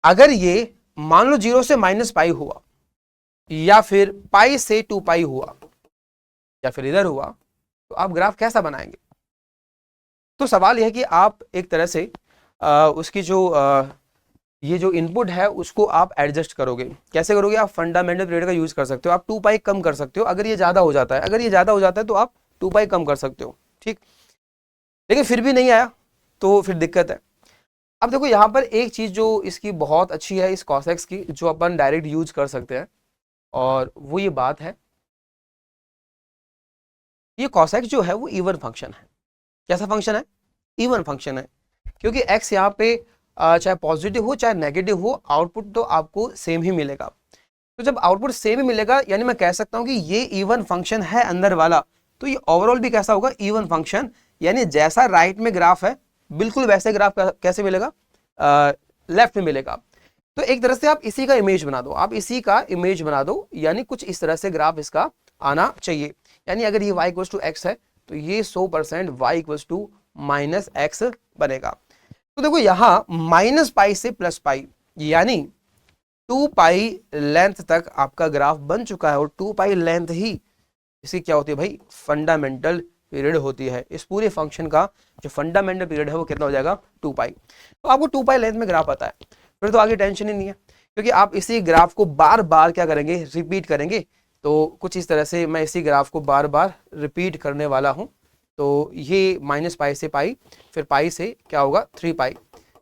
अगर ये मान लो 0 से माइनस पाई हुआ, या फिर पाई से 2 पाई हुआ, या फिर इधर हुआ, तो आप ग्राफ कैसा बनाएंगे? तो सवाल यह है कि आप एक तरह से उसकी जो ये जो इनपुट है उसको आप एडजस्ट करोगे। कैसे करोगे? आप फंडामेंटल पीरियड का यूज कर सकते हो। आप 2 पाई कम कर सकते हो अगर ये ज्यादा हो जाता है। अगर ये ज्यादा हो जाता है तो आप 2 पाई कम कर सकते हो, ठीक। लेकिन फिर भी नहीं आया तो फिर दिक्कत है। अब देखो यहाँ पर एक चीज जो इसकी बहुत अच्छी है इस कॉसेक्स की, जो अपन डायरेक्ट यूज कर सकते हैं, और वो ये बात है, ये कॉसेक्स जो है वो इवन फंक्शन है। कैसा फंक्शन है? इवन फंक्शन है, क्योंकि x यहाँ पे चाहे पॉजिटिव हो चाहे नेगेटिव हो, आउटपुट तो आपको सेम ही मिलेगा। तो जब आउटपुट सेम ही मिलेगा, यानी मैं कह सकता हूं कि ये इवन फंक्शन है अंदर वाला, तो ये ओवरऑल भी कैसा होगा? Even function. यानी जैसा राइट में ग्राफ है बिल्कुल वैसे ग्राफ कैसे मिलेगा? लेफ्ट में मिलेगा। तो एक तरह से आप इसी का इमेज बना दो, आप इसी का इमेज बना दो, यानी कुछ इस तरह से ग्राफ इसका आना चाहिए। यानी अगर ये y इक्वल्स टू एक्स है तो ये 100% y equals to minus x बनेगा। तो देखो यहां माइनस पाई से प्लस पाई, यानी 2 पाई लेंथ तक आपका ग्राफ बन चुका है, और 2 पाई लेंथ ही इसकी क्या होती है भाई? फंडामेंटल पीरियड होती है। इस पूरे फंक्शन का जो फंडामेंटल पीरियड है वो कितना हो जाएगा? 2 पाई। तो आपको 2 पाई लेंथ में ग्राफ आता है, फिर तो आगे टेंशन ही नहीं है, क्योंकि आप इसी ग्राफ को बार बार क्या करेंगे? रिपीट करेंगे। तो कुछ इस तरह से मैं इसी ग्राफ को बार बार रिपीट करने वाला हूं। तो ये माइनस पाई से पाई, फिर पाई से क्या होगा? 3 पाई।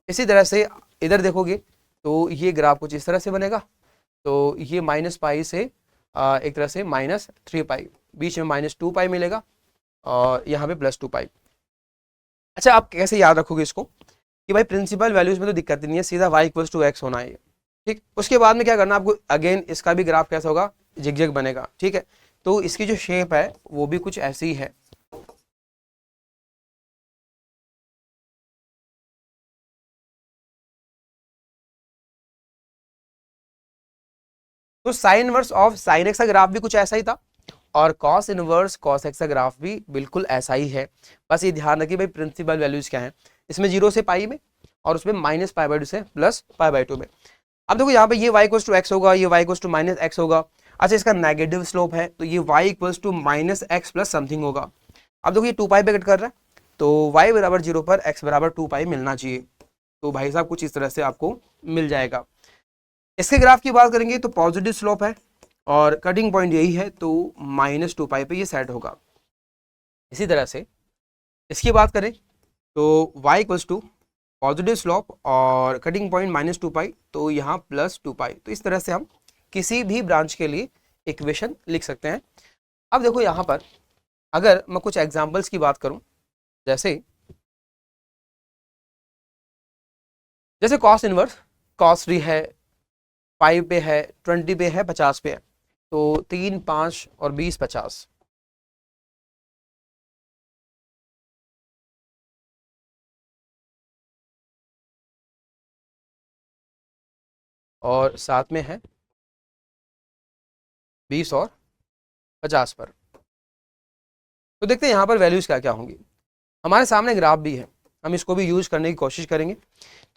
इसी तरह से इधर देखोगे तो ये ग्राफ कुछ इस तरह से बनेगा। तो ये माइनस पाई से एक तरह से माइनस 3 पाई, बीच में माइनस 2 पाई मिलेगा, और यहाँ पे प्लस 2 पाई। अच्छा, आप कैसे याद रखोगे इसको कि भाई प्रिंसिपल वैल्यूज में तो दिक्कत नहीं है, सीधा y इक्वल्स टू एक्स होना है, ठीक। उसके बाद में क्या करना आपको? अगेन इसका भी ग्राफ कैसा होगा? जिगजैग बनेगा, ठीक है। तो इसकी जो शेप है वो भी कुछ ऐसी ही है। तो sine inverse of sine x का ग्राफ भी कुछ ऐसा ही था, और कॉस इनवर्स कॉस एक्स का ग्राफ भी बिल्कुल ऐसा ही है। बस ये ध्यान रखिए भाई प्रिंसिपल वैल्यूज क्या है, इसमें 0 से पाई में, और उसमें माइनस पाई बाई 2 से प्लस पाई बाई 2 में। अब देखो यहाँ पे ये y इक्वल्स टू एक्स होगा, ये y equals to minus x होगा। अच्छा, इसका नेगेटिव स्लोप है तो ये y equals to minus x plus something होगा। अब देखो ये 2 पाई पे कट कर रहा है, तो y बराबर 0 पर x बराबर 2 पाई मिलना चाहिए। तो भाई साहब कुछ इस तरह से आपको मिल जाएगा। इसके ग्राफ की बात करेंगे तो पॉजिटिव स्लोप है, और कटिंग पॉइंट यही है, तो माइनस 2 पाई पे ये सेट होगा। इसी तरह से इसकी बात करें तो y equals to positive slope और कटिंग पॉइंट माइनस 2 पाई, तो यहाँ प्लस 2 पाई। तो इस तरह से हम किसी भी ब्रांच के लिए इक्वेशन लिख सकते हैं। अब देखो यहाँ पर अगर मैं कुछ एग्जांपल्स की बात करूं, जैसे जैसे कॉस इनवर्स, कॉस 3 है, 5 पे है, 20 पे है, 50 पे है, तो 3, 5 और 20, 50। और साथ में है 20 और 50 पर। तो देखते हैं यहाँ पर वैल्यूज क्या क्या होंगी। हमारे सामने ग्राफ भी है, हम इसको भी यूज करने की कोशिश करेंगे।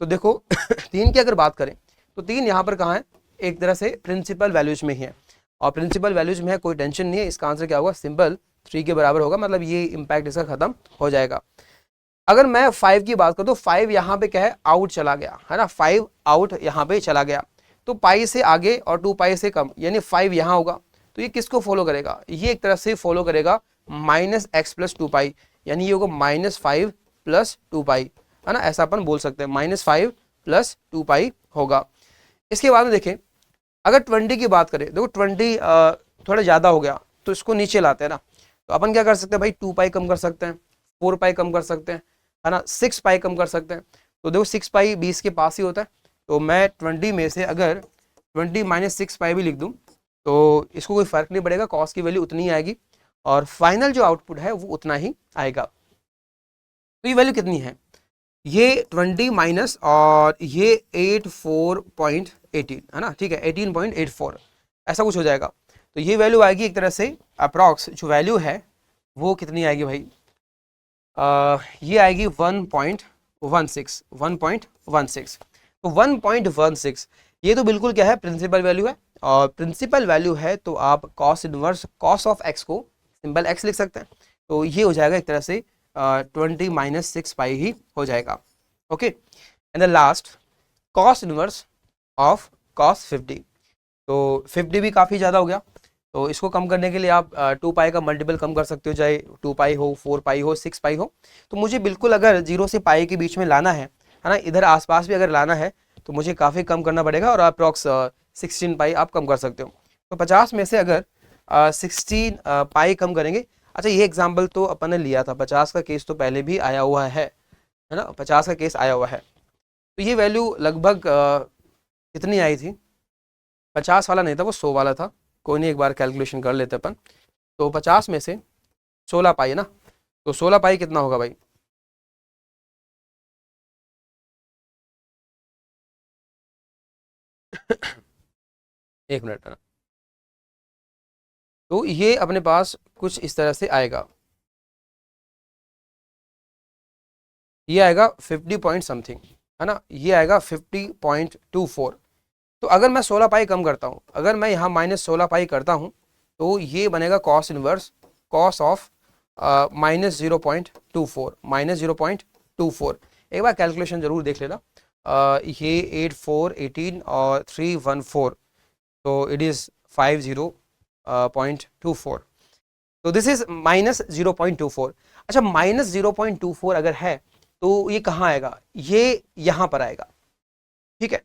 तो देखो 3 की अगर बात करें तो 3 यहाँ पर कहाँ है? एक तरह से प्रिंसिपल वैल्यूज में ही है, और प्रिंसिपल वैल्यूज में है, कोई टेंशन नहीं है। इसका आंसर क्या होगा? सिंपल 3 के बराबर होगा, मतलब ये इंपैक्ट इसका खत्म हो जाएगा। अगर मैं 5 की बात करूँ तो 5 यहाँ पे क्या है? आउट चला गया है ना, 5 आउट यहाँ पे चला गया, तो पाई से आगे और 2 पाई से कम, यानी 5 यहाँ होगा। तो ये किसको फॉलो करेगा? ये एक तरह से फॉलो करेगा माइनस एक्स प्लस 2 पाई, यानी ये होगा माइनस 5 प्लस 2 पाई, है ना, ऐसा अपन बोल सकते हैं, माइनस 5 प्लस 2 पाई होगा। इसके बाद में देखें अगर 20 की बात करें, देखो 20 थोड़ा ज़्यादा हो गया तो इसको नीचे लाते हैं ना, तो अपन क्या कर सकते हैं भाई? 2 पाई कम कर सकते हैं, 4 पाई कम कर सकते हैं, है ना, 6 पाई कम कर सकते हैं। तो देखो 6 पाई 20 के पास ही होता है, तो मैं 20 में से अगर 20 माइनस 6 पाई भी लिख दूं तो इसको कोई फर्क नहीं पड़ेगा, कॉस की वैल्यू उतनी ही आएगी, और फाइनल जो आउटपुट है वो उतना ही आएगा। तो ये वैल्यू कितनी है? ये 20 माइनस और ये 84.18 है ना, ठीक है, 18.84 ऐसा कुछ हो जाएगा। तो ये वैल्यू आएगी एक तरह से अप्रॉक्स, जो वैल्यू है वो कितनी आएगी भाई? ये आएगी 1.1 1.16 तो 1.16 ये तो बिल्कुल क्या है, प्रिंसिपल वैल्यू है। और प्रिंसिपल वैल्यू है तो आप cos inverse cos of x को सिंबल एक्स लिख सकते हैं। तो ये हो जाएगा एक तरह से 20 माइनस 6 पाई ही हो जाएगा। Okay, and the last cos inverse of cos 50। तो 50 भी काफ़ी ज़्यादा हो गया, तो इसको कम करने के लिए आप 2 पाई का मल्टीपल कम कर सकते हो, चाहे 2 पाई हो, 4 पाई हो, 6 पाई हो। तो मुझे बिल्कुल अगर 0 से पाई के बीच में लाना है ना, इधर आसपास भी अगर लाना है तो मुझे काफ़ी कम करना पड़ेगा, और अप्रॉक्स 16 पाई आप कम कर सकते हो। तो 50 में से अगर 16 पाई कम करेंगे, अच्छा ये एग्जाम्पल तो अपन ने लिया था, 50 का केस तो पहले भी आया हुआ है ना, 50 का केस आया हुआ है। तो ये वैल्यू लगभग कितनी आई थी, 50 वाला नहीं था, वो 100 वाला था। कोई नहीं, एक बार कैलकुलेशन कर लेते अपन। तो 50 में से 16 पाई है ना, तो 16 पाई कितना होगा भाई, एक मिनट ना। तो ये अपने पास कुछ इस तरह से आएगा, ये आएगा 50 पॉइंट समथिंग है ना, ये आएगा 50.24। तो अगर मैं 16 पाई कम करता हूँ, अगर मैं यहाँ -16 पाई करता हूँ, तो ये बनेगा कॉस इनवर्स कॉस ऑफ -0.24 एक बार कैलकुलेशन जरूर देख लेना। ये 8 4 18 और 3 1 4, तो इट इज़ 50.24। तो दिस इज -0.24। अच्छा, -0.24 अगर है तो ये कहाँ आएगा, ये यहाँ पर आएगा, ठीक है।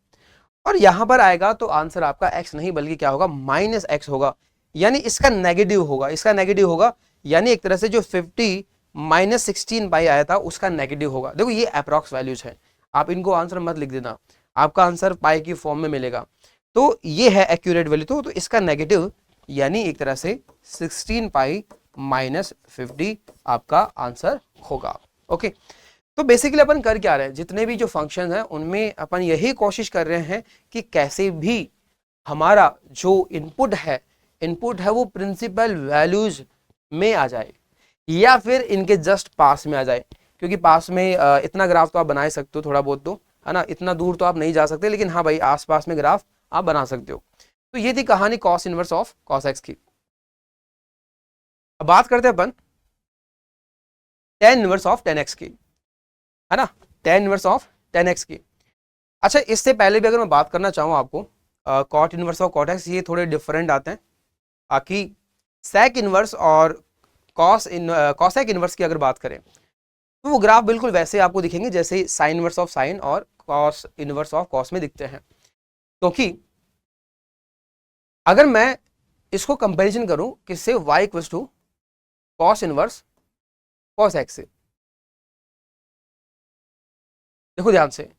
और यहां पर आएगा तो आंसर आपका x नहीं बल्कि क्या होगा, -x होगा, यानी इसका नेगेटिव होगा, इसका नेगेटिव होगा, यानी एक तरह से जो 50 -16 पाई आया था उसका नेगेटिव होगा। देखो ये अप्रॉक्स वैल्यूज है, आप इनको आंसर मत लिख देना, आपका आंसर पाई की फॉर्म में मिलेगा। तो ये है एक्यूरेट वैल्यू, तो इसका नेगेटिव यानी एक तरह से 16 पाई -50 आपका आंसर होगा। ओके, तो बेसिकली अपन कर क्या रहे हैं, जितने भी जो फंक्शन हैं उनमें अपन यही कोशिश कर रहे हैं कि कैसे भी हमारा जो इनपुट है वो प्रिंसिपल वैल्यूज में आ जाए, या फिर इनके जस्ट पास में आ जाए। क्योंकि पास में इतना ग्राफ तो आप बना ही सकते हो थोड़ा बहुत, तो है ना, इतना दूर तो आप नहीं जा सकते, लेकिन हाँ भाई आसपास में ग्राफ आप बना सकते हो। तो ये थी कहानी cos inverse of cos x की। अब बात करते हैं अपन tan inverse of tan x की, है ना, tan inverse of tan x की। अच्छा, इससे पहले भी अगर मैं बात करना चाहूँ आपको, cot inverse of cot x ये थोड़े डिफरेंट आते हैं। बाकी सेक इनवर्स और कॉसेक इनवर्स की अगर बात करें तो वो ग्राफ बिल्कुल वैसे आपको दिखेंगे जैसे साइन इनवर्स ऑफ साइन और कॉस इनवर्स ऑफ कॉस में दिखते हैं। क्योंकि अगर मैं इसको कंपैरिजन करूं किससे, y equal to cos inverse cos x से, देखो ध्यान से,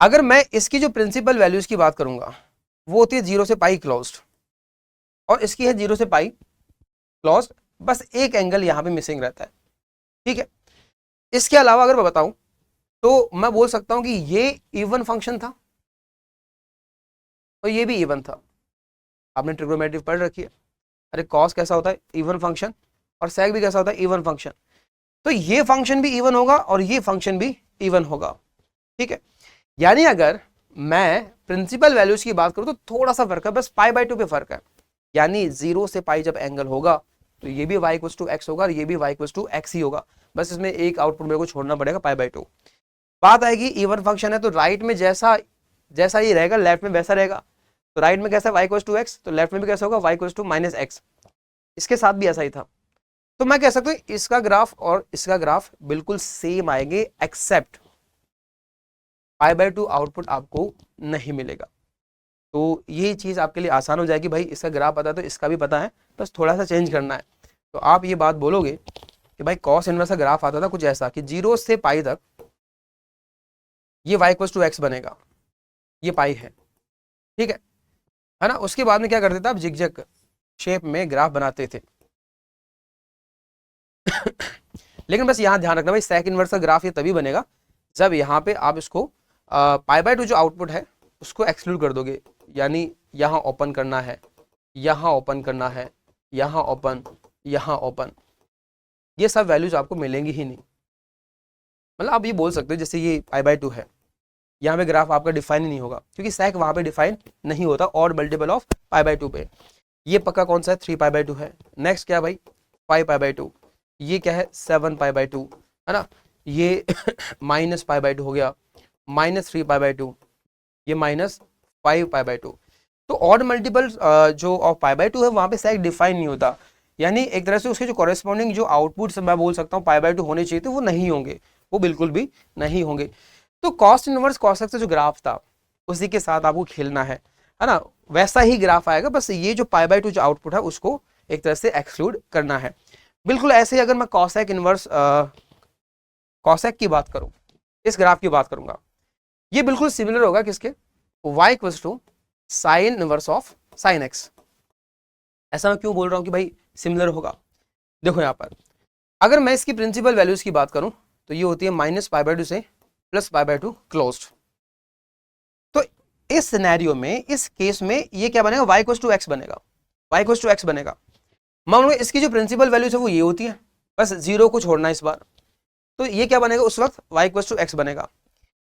अगर मैं इसकी जो प्रिंसिपल वैल्यूज की बात करूंगा वो होती है 0 से पाई क्लोज्ड, और इसकी है 0 से पाई क्लोज्ड, बस एक एंगल यहां पे मिसिंग रहता है, ठीक है। इसके अलावा अगर मैं बताऊं तो मैं बोल सकता हूं कि ये इवन फंक्शन था और ये भी इवन था। आपने ट्रिग्नोमेट्री पढ़ रखी है, अरे कॉस कैसा होता है, इवन फंक्शन, और सेक भी कैसा होता है, इवन फंक्शन। तो ये फंक्शन भी इवन होगा और ये फंक्शन भी इवन होगा, ठीक है। यानी अगर मैं प्रिंसिपल वैल्यूज की बात करूं तो थोड़ा सा फर्क है, बस π/2 पे फर्क है। यानी 0 से पाई जब एंगल होगा तो ये भी y इक्वल टू एक्स होगा और ये भी y इक्वल टू एक्स ही होगा, बस इसमें एक आउटपुट मेरे को छोड़ना पड़ेगा π/2। बात आएगी इवन फंक्शन है तो राइट में जैसा जैसा ये रहेगा लेफ्ट में वैसा रहेगा। तो राइट में कैसा y इक्वल टू एक्स, तो लेफ्ट में भी कैसा होगा y इक्वल टू -x। इसके साथ भी ऐसा ही था। तो मैं कह सकता हूं इसका ग्राफ और इसका ग्राफ बिल्कुल सेम आएंगे, एक्सेप्ट π/2 आउटपुट आपको नहीं मिलेगा। तो ये चीज आपके लिए आसान हो जाएगी, भाई इसका ग्राफ पता है तो इसका भी पता है, बस थोड़ा सा चेंज करना है। तो आप ये बात बोलोगे कि भाई कॉस इनवर्स का ग्राफ आता था कुछ ऐसा कि 0 से पाई तक ये y इक्वल टू एक्स बनेगा, ये पाई है, ठीक है ना। उसके बाद में क्या करते थे आप, जिगजैग शेप में ग्राफ बनाते थे। लेकिन बस यहां ध्यान रखना भाई, सेक इनवर्स का ग्राफ ये तभी बनेगा जब यहाँ पे आप इसको π/2 जो आउटपुट है उसको एक्सक्लूड कर दोगे, यानी यहाँ ओपन करना है, यहाँ ओपन करना है, यहाँ ओपन, यहाँ ओपन, ये सब वैल्यूज आपको मिलेंगी ही नहीं। मतलब आप ये बोल सकते हो जैसे ये पाई बाय 2 है, यहाँ पे ग्राफ आपका डिफाइन ही नहीं होगा क्योंकि sec वहाँ पे डिफाइन नहीं होता odd multiple of pi by 2 पे। ये पक्का कौन सा है, 3 पाई बाय 2 है। नेक्स्ट क्या है भाई, 5 पाई बाय 2। ये क्या है, 7 पाई बाय 2 है ना। ये माइनस पाई बाय 2 हो गया, -3 पाई बाय 2, ये -5 पाई बाय 2। तो ऑड मल्टीपल जो ऑफ पाई बाय 2 है वहां पे सेक डिफाइन नहीं होता, यानी एक तरह से उसके जो कॉरेस्पॉन्डिंग जो आउटपुट मैं बोल सकता हूँ पाई बाय 2 होने चाहिए थे वो नहीं होंगे, वो बिल्कुल भी नहीं होंगे। तो कॉस्ट इनवर्स कॉसेक से जो ग्राफ था उसी के साथ आपको खेलना है ना, वैसा ही ग्राफ आएगा, बस ये जो पाई बाय 2 जो आउटपुट है उसको एक तरह से एक्सक्लूड करना है। बिल्कुल ऐसे ही अगर मैं कॉसेक इनवर्स कॉसेक की बात करूं, इस ग्राफ की बात करूंगा, ये बिल्कुल सिमिलर होगा किसके, y equals to sine inverse of sine x। ऐसा मैं क्यों बोल रहा हूं कि भाई सिमिलर होगा, देखो यहां पर अगर मैं इसकी प्रिंसिपल वैल्यूज की बात करूं तो ये होती है -π/2 से +π/2 क्लोज्ड। तो इस सिनेरियो में, इस केस में ये क्या बनेगा, y इक्वल्स टू x बनेगा, y इक्वल्स टू x बनेगा। मान लो इसकी जो प्रिंसिपल वैल्यूज है वो ये होती है, बस जीरो को छोड़ना इस बार, तो ये क्या बनेगा उस वक्त, y इक्वल्स टू x बनेगा।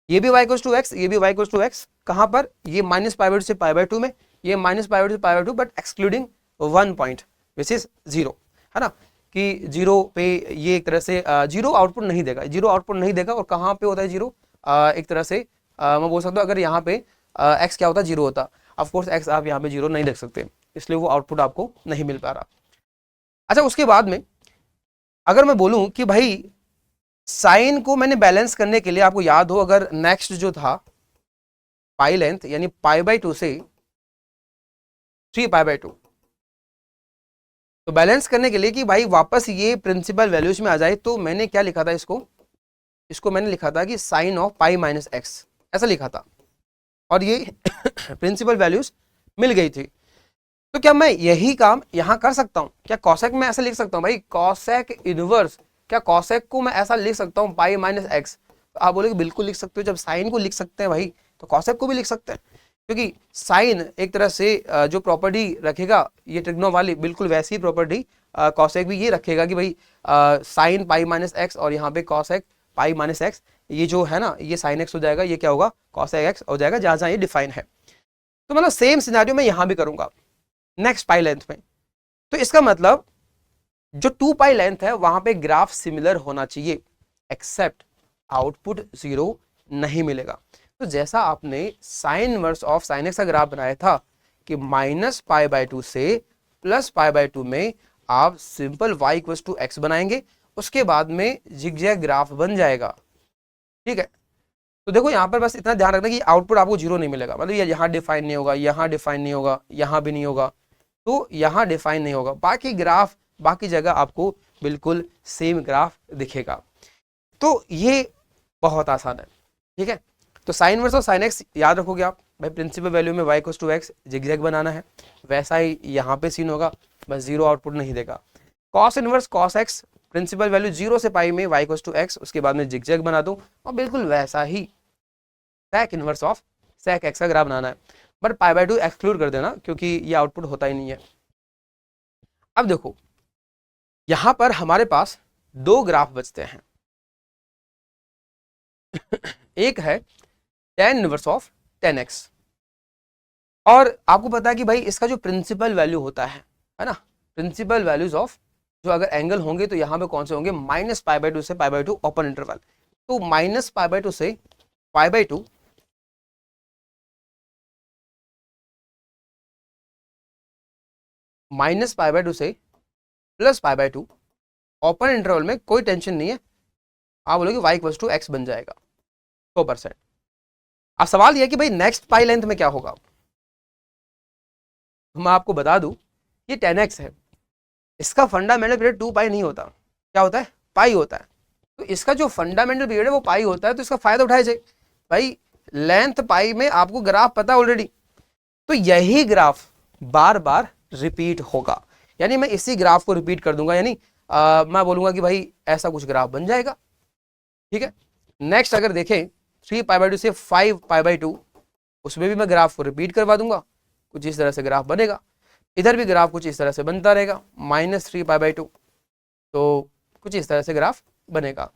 ये भी y इक्वल्स टू x, ये भी y इक्वल्स टू x, कहां पर, ये -π/2 से π/2 में, ये -π/2 से π/2 but excluding 1 point which is 0, है ना, कि 0 पे ये एक तरह से 0 आउटपुट नहीं देगा, 0 आउटपुट नहीं देगा। और कहां पे होता है 0, एक तरह से मैं बोल सकता हूं अगर यहाँ पे x क्या होता, 0 होता, ऑफ कोर्स x आप यहाँ पे 0 नहीं देख सकते, इसलिए वो आउटपुट आपको नहीं मिल पा रहा। अच्छा, उसके बाद में अगर मैं बोलूं कि भाई साइन को मैंने बैलेंस करने के लिए, आपको याद हो अगर नेक्स्ट जो था पाई लेंथ यानी π/2 से 3π/2, तो बैलेंस करने के लिए कि भाई वापस ये प्रिंसिपल वैल्यूज में आ जाए, तो मैंने क्या लिखा था इसको मैंने लिखा था कि sine of pi minus x, ऐसा लिखा था, और ये प्रिंसिपल वैल्यूज मिल गई थी। तो क्या मैं यही काम यहां कर सकता हूं, क्या कॉसेक में ऐसा लिख सकता हूं भाई, कॉसेक इनवर्स, क्या कॉसेक को मैं ऐसा लिख सकता हूं पाई माइनस एक्स? तो आप बोलोगे बिल्कुल लिख सकते हो, जब साइन को लिख सकते हैं भाई तो कॉसेक को भी लिख सकते हैं, क्योंकि साइन एक तरह से जो प्रॉपर्टी रखेगा ये ट्रिग्नो वाली, बिल्कुल वैसी ही प्रॉपर्टी कॉसेक भी ये रखेगा कि भाई साइन पाई माइनस एक्स और यहाँ पे कॉसेक पाई माइनस एक्स, ये जो है ना ये साइन एक्स हो जाएगा, ये क्या होगा कॉसेक एक्स हो जाएगा, जहां जहां ये डिफाइन है। तो मतलब सेम सिनेरियो में यहां भी करूंगा नेक्स्ट पाई लेंथ में। तो इसका मतलब जो 2 पाई लेंथ है वहां पे ग्राफ सिमिलर होना चाहिए, एक्सेप्ट आउटपुट 0 नहीं मिलेगा। तो जैसा आपने sine inverse of sine x का ग्राफ बनाया था कि -π/2 से +π/2 में आप simple y equals to x बनाएंगे, उसके बाद में जिगजैग ग्राफ बन जाएगा, ठीक है। तो देखो यहाँ पर बस इतना ध्यान रखना कि आउटपुट आपको 0 नहीं मिलेगा, मतलब ये यहाँ डिफाइन नहीं होगा, यहाँ डिफाइन नहीं होगा, यहाँ भी नहीं होगा, तो यहाँ डिफाइन नहीं होगा, बाकी ग्राफ बाकी जगह आपको बिल्कुल सेम ग्राफ दिखेगा। तो ये बहुत आसान है, ठीक है। तो साइन इनवर्स और साइन एक्स याद रखोगे आप भाई, प्रिंसिपल वैल्यू में y equals to x zigzag बनाना है, वैसा ही यहाँ पे सीन होगा, बस 0 आउटपुट नहीं देगा। Cos inverse cos x, principal value 0 से पाई में y इक्वल्स टू x, उसके बाद में जिगजैग बना दूं, और बिल्कुल वैसा ही sec inverse of sec x का ग्राफ बनाना है, बट π/2 एक्सक्लूड कर देना क्योंकि ये आउटपुट होता ही नहीं है। अब देखो यहां पर हमारे पास दो ग्राफ बचते हैं एक है tan inverse of tan x, और आपको पता है कि भाई इसका जो प्रिंसिपल वैल्यू होता है ना, प्रिंसिपल वैल्यूज ऑफ जो अगर एंगल होंगे तो यहाँ पे कौन से होंगे, -π/2 से π/2 ओपन इंटरवल, तो -π/2 से π/2 -π/2 से +π/2 ओपन इंटरवल में कोई टेंशन नहीं है, आप बोलोगे y इक्वल्स टू x बन जाएगा 100%। अब सवाल यह है कि भाई नेक्स्ट पाई लेंथ में क्या होगा, मैं आपको बता दूं ये 10x है, इसका फंडामेंटल पीरियड 2 पाई नहीं होता, क्या होता है पाई होता है, तो इसका जो फंडामेंटल पीरियड है वो पाई होता है, तो इसका फायदा उठाया जाए भाई, लेंथ पाई में आपको ग्राफ पता ऑलरेडी, तो यही ग्राफ बार बार रिपीट होगा, यानी मैं इसी ग्राफ को रिपीट कर दूंगा, यानी मैं बोलूंगा कि भाई ऐसा कुछ ग्राफ बन जाएगा, ठीक है। नेक्स्ट अगर देखें 3π/2 से 5π/2, उसमें भी मैं ग्राफ को रिपीट करवा दूंगा, कुछ इस तरह से ग्राफ बनेगा, इधर भी ग्राफ कुछ इस तरह से बनता रहेगा -3π/2, तो कुछ इस तरह से ग्राफ बनेगा।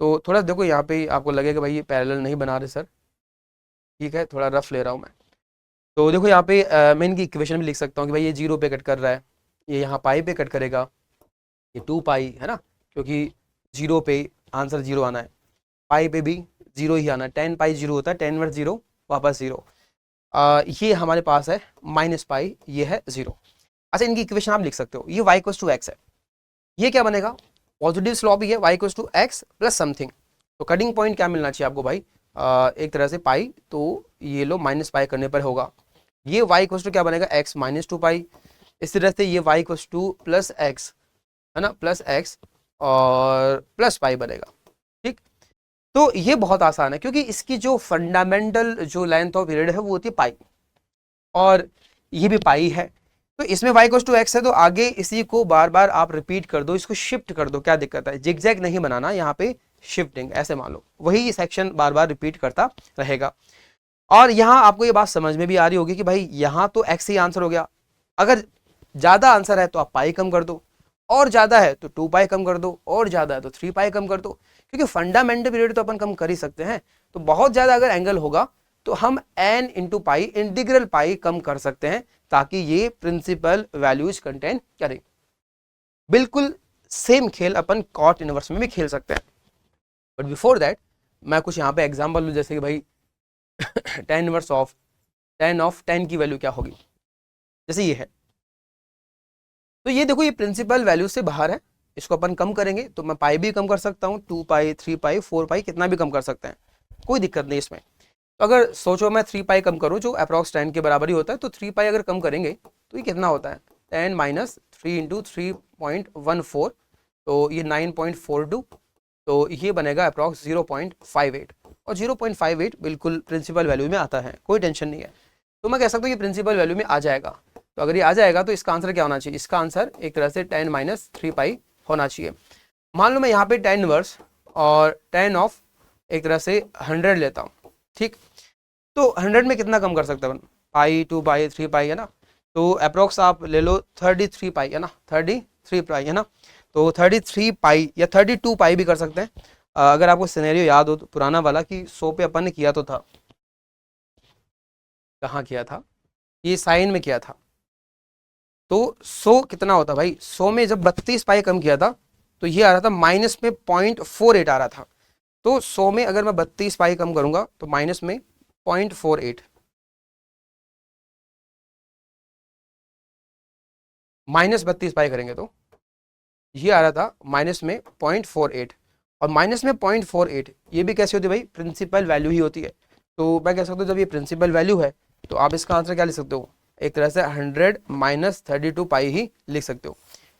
तो थोड़ा देखो यहाँ पे आपको लगेगा भाई ये पैरेलल नहीं बना रहे सर, ठीक है, थोड़ा रफ ले रहा हूँ मैं। तो देखो यहाँ पे मैं इनकी इक्वेशन भी लिख सकता हूँ कि भाई ये 0 पे कट कर रहा है, ये यहाँ पाई पे कट करेगा, ये 2 पाई है ना, क्योंकि 0 पे आंसर 0 आना है, पाई पे भी 0 ही आना है, 10 पाई 0 होता है, 10 वर्स 0 वापस 0। ये हमारे पास है माइनस पाई, ये है 0। अच्छा इनकी इक्वेशन आप लिख सकते हो, ये y इक्वल्स टू एक्स है, ये क्या बनेगा, पॉजिटिव स्लॉप ही है, y equals to x plus something. तो कटिंग पॉइंट क्या मिलना चाहिए आपको भाई, एक तरह से पाई, तो ये लो माइनस पाई करने पर होगा, ये y इक्वल्स टू क्या बनेगा, x माइनस 2 पाई। इस तरह से ये y equals two plus x, है ना, प्लस एक्स और प्लस पाई बनेगा, ठीक। तो ये बहुत आसान है, क्योंकि इसकी जो फंडामेंटल जो लेंथ ऑफ पीरियड है वो होती है पाई, और ये भी पाई है। तो इसमें y इक्वल्स टू एक्स है, तो आगे इसी को बार बार आप रिपीट कर दो, इसको शिफ्ट कर दो, क्या दिक्कत है, जिगजैग नहीं बनाना यहाँ पे, शिफ्टिंग ऐसे मान लो, वही सेक्शन बार बार रिपीट करता रहेगा। और यहाँ आपको ये बात समझ में भी आ रही होगी कि भाई यहाँ तो x ही आंसर हो गया, अगर ज्यादा आंसर है तो आप पाई कम कर दो, और ज्यादा है तो 2 पाई कम कर दो, और ज्यादा है तो 3 पाई कम कर दो, क्योंकि फंडामेंटल पीरियड तो अपन कम कर ही सकते हैं। तो बहुत ज्यादा अगर एंगल होगा तो हम n इंटू पाई, इंटीग्रल पाई कम कर सकते हैं, ताकि ये प्रिंसिपल वैल्यूज कंटेन करें। बिल्कुल सेम खेल अपन कॉट इनवर्स में भी खेल सकते हैं, बट बिफोर दैट मैं कुछ यहाँ पे एग्जाम्पल लूँ, जैसे कि भाई tan inverse of ten of 10 की वैल्यू क्या होगी, जैसे ये है। तो ये देखो, ये प्रिंसिपल वैल्यू से बाहर है, इसको अपन कम करेंगे तो मैं पाई भी कम कर सकता हूँ, 2 पाई 3 पाई 4 पाई कितना भी कम कर सकते हैं, कोई दिक्कत नहीं इसमें। तो अगर सोचो मैं 3 पाई कम करूँ, जो अप्रॉक्स 10 के बराबर ही होता है, तो 3 पाई अगर कम करेंगे तो ये कितना होता है, 10 माइनस 3 इंटू 3.14, तो ये 9.42, तो ये बनेगा अप्रॉक्स 0.58, और 0.58 बिल्कुल प्रिंसिपल वैल्यू में आता है, कोई टेंशन नहीं है। तो मैं कह सकता हूँ कि प्रिंसिपल वैल्यू में आ जाएगा। तो अगर ये आ जाएगा तो इसका आंसर क्या होना चाहिए, इसका आंसर एक तरह से 10 माइनस 3 पाई होना चाहिए। मान लो मैं यहाँ पे 10 इनवर्स और 10 ऑफ एक तरह से 100 लेता हूँ, ठीक। तो 100 में कितना कम कर सकते हैं, पाई 2 पाई 3 पाई है ना, तो अप्रोक्स आप ले लो 33 पाई है ना, 33 पाई है ना, तो 33 पाई या 32 पाई भी कर सकते हैं। अगर आपको सिनेरियो याद हो तो पुराना वाला, कि 100 पे अपन ने किया तो था, कहाँ किया था, ये साइन में किया था। तो 100 कितना होता भाई, 100 में जब 32 पाई कम किया था तो ये आ रहा था माइनस में 0.48 आ रहा था। तो 100 में अगर मैं 32 पाई कम करूंगा तो माइनस में 0.48, माइनस 32 पाई करेंगे तो ये आ रहा था माइनस में 0.48, और माइनस में 0.48 ये भी कैसी होती है भाई, प्रिंसिपल वैल्यू ही होती है। तो मैं कह सकता हूँ जब ये प्रिंसिपल वैल्यू है तो आप इसका आंसर क्या लिख सकते हो, एक तरह से 100 माइनस 32 पाई ही लिख सकते हो।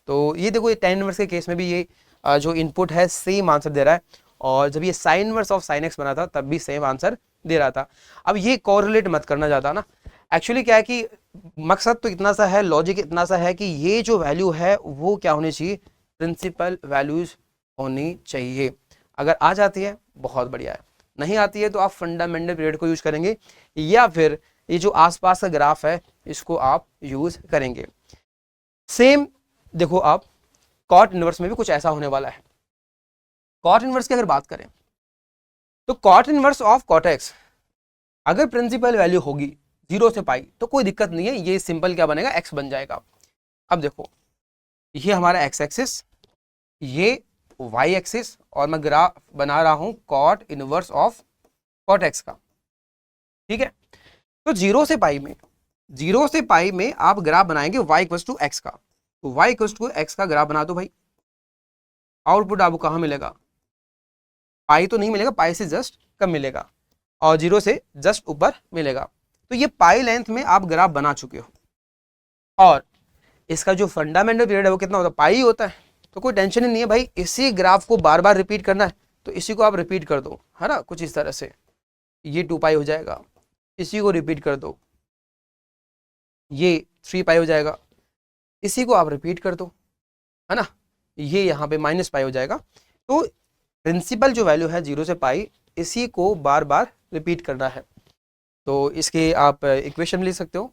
तो ये देखो, ये 10 इनवर्स के केस में भी ये जो इनपुट है सेम आंसर दे रहा है, और जब ये sign inverse of sine x बना था तब भी सेम आंसर दे रहा था। अब ये कोरिलेट मत करना ज़्यादा ना, एक्चुअली क्या है कि मकसद तो इतना सा है, लॉजिक इतना सा है कि ये जो वैल्यू है वो क्या होनी चाहिए, प्रिंसिपल वैल्यूज होनी चाहिए। अगर आ जाती है बहुत बढ़िया है, नहीं आती है तो आप फंडामेंटल पीरियड को यूज करेंगे, या फिर ये जो आसपास का ग्राफ है इसको आप यूज करेंगे। सेम देखो आप कॉट इनवर्स में भी कुछ ऐसा होने वाला है। कॉट इनवर्स की अगर बात करें तो cot inverse of cot x अगर प्रिंसिपल वैल्यू होगी 0 से पाई तो कोई दिक्कत नहीं है, ये सिंपल क्या बनेगा, एक्स बन जाएगा। अब देखो, ये हमारा एक्स एक्सिस, ये वाई एक्सिस, और मैं ग्राफ बना रहा हूं cot inverse of cot x का, ठीक है। तो 0 से पाई में आप ग्राफ बनाएंगे y इक्वल्स टू एक्स का, तो y इक्वल्स टू एक्स का ग्राफ बना दो भाई। आउटपुट आपको कहां मिलेगा, पाई तो नहीं मिलेगा, पाई से जस्ट कम मिलेगा, और 0 से जस्ट ऊपर मिलेगा। तो ये पाई लेंथ में आप ग्राफ बना चुके हो, और इसका जो फंडामेंटल पीरियड है वो कितना होता है, पाई होता है। तो कोई टेंशन ही नहीं है भाई, इसी ग्राफ को बार बार रिपीट करना है तो इसी को आप रिपीट कर दो, है ना, कुछ इस तरह से, ये 2 पाई हो जाएगा, इसी को रिपीट कर दो, ये 3 पाई हो जाएगा, इसी को आप रिपीट कर दो, है ना, ये यहाँ पे माइनस पाई हो जाएगा। तो प्रिंसिपल जो वैल्यू है 0 से पाई, इसी को बार बार रिपीट करना है। तो इसके आप इक्वेशन लिख सकते हो,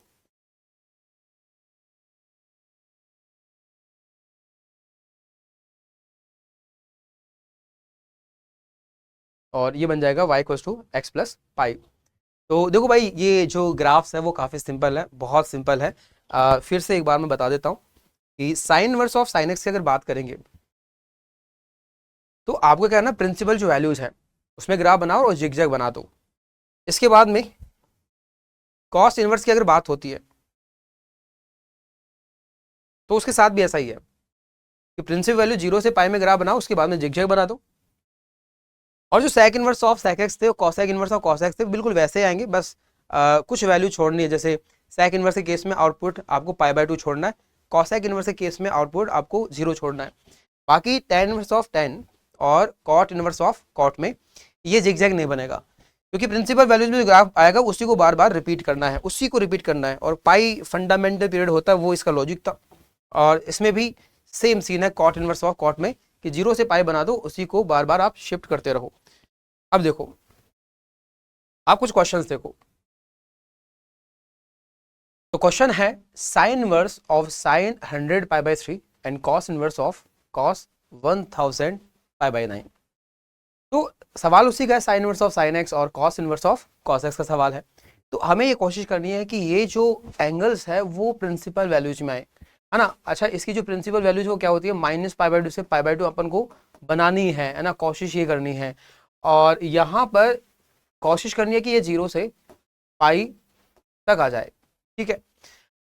और ये बन जाएगा y equals to x plus pi. तो देखो भाई, ये जो ग्राफ्स है वो काफ़ी सिंपल है, बहुत सिंपल है। फिर से एक बार मैं बता देता हूँ कि sign inverse of sine x की अगर बात करेंगे तो आपको क्या करना, प्रिंसिपल जो वैल्यूज है उसमें ग्राफ बनाओ और जिगजैग बना दो। इसके बाद में कॉस इनवर्स की अगर बात होती है तो उसके साथ भी ऐसा ही है कि प्रिंसिपल वैल्यू 0 से पाई में ग्राफ बनाओ, उसके बाद में जिगजैग बना दो। और जो sec inverse of sec x थे, cosec inverse of cos x थे, बिल्कुल वैसे ही आएंगे, बस कुछ वैल्यू छोड़नी है। जैसे सेक इनवर्स के केस में आउटपुट आपको पाई/2 छोड़ना है, कॉसेक इनवर्स के केस में आउटपुट आपको 0 छोड़ना है। बाकी टेन इनवर्स ऑफ टेन और कॉट इनवर्स ऑफ कॉट में ये जिगजैग नहीं बनेगा, क्योंकि प्रिंसिपल वैल्यूज में जो ग्राफ आएगा उसी को बार बार रिपीट करना है, उसी को रिपीट करना है। और पाई फंडामेंटल पीरियड होता है, वो इसका लॉजिक था। और इसमें भी सेम सीन है कॉट इनवर्स ऑफ कॉट में, कि 0 से पाई बना दो, उसी को बार बार आप शिफ्ट करते रहो। अब देखो, आप कुछ क्वेश्चंस देखो। तो क्वेश्चन है sine inverse of sine 100π/3 and cos inverse of cos 1000π/9। तो सवाल उसी का है, sine inverse of sine x और cos inverse of cos x का सवाल है। तो हमें ये कोशिश करनी है कि ये जो एंगल्स है वो प्रिंसिपल वैल्यूज में आए, है ना। अच्छा, इसकी जो प्रिंसिपल वैल्यूज वो क्या होती है, -π/2 से π/2 अपन को बनानी है ना, कोशिश ये करनी है। और यहाँ पर कोशिश करनी है कि ये 0 से पाई तक आ जाए, ठीक है।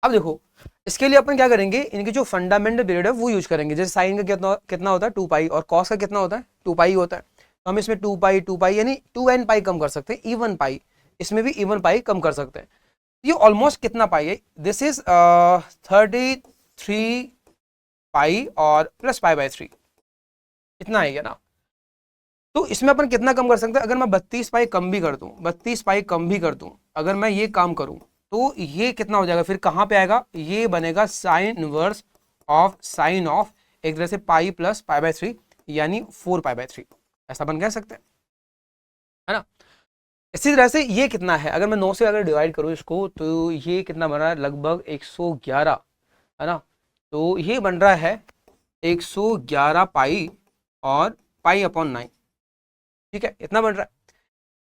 अब देखो, इसके लिए अपन क्या करेंगे, इनकी जो फंडामेंटल पीरियड है वो यूज करेंगे। जैसे साइन का कितना कितना होता है 2 पाई, और कॉस का कितना होता है 2 पाई होता है। तो हम इसमें 2 पाई यानी 2n पाई कम कर सकते हैं, इवन पाई, इसमें भी इवन पाई कम कर सकते हैं। ये ऑलमोस्ट कितना पाई है, दिस इज 33 पाई और प्लस π/3, इतना है ना। तो इसमें अपन कितना कम कर सकते हैं, अगर मैं 32 पाई कम भी कर दूं, 32 पाई कम भी कर दूं, अगर मैं ये काम करूं तो ये कितना हो जाएगा, फिर कहां पे आएगा, ये बनेगा sign inverse of sign of एक तरह से पाई प्लस π/3 यानी 4π/3, ऐसा अपन कह सकते हैं, है ना। इसी तरह से ये कितना है, अगर मैं 9 से अगर डिवाइड करूं इसको तो ये कितना बन रहा है, लगभग 111, है ना। तो ये बन रहा है 111 पाई और π/9, ठीक है, इतना बन रहा है।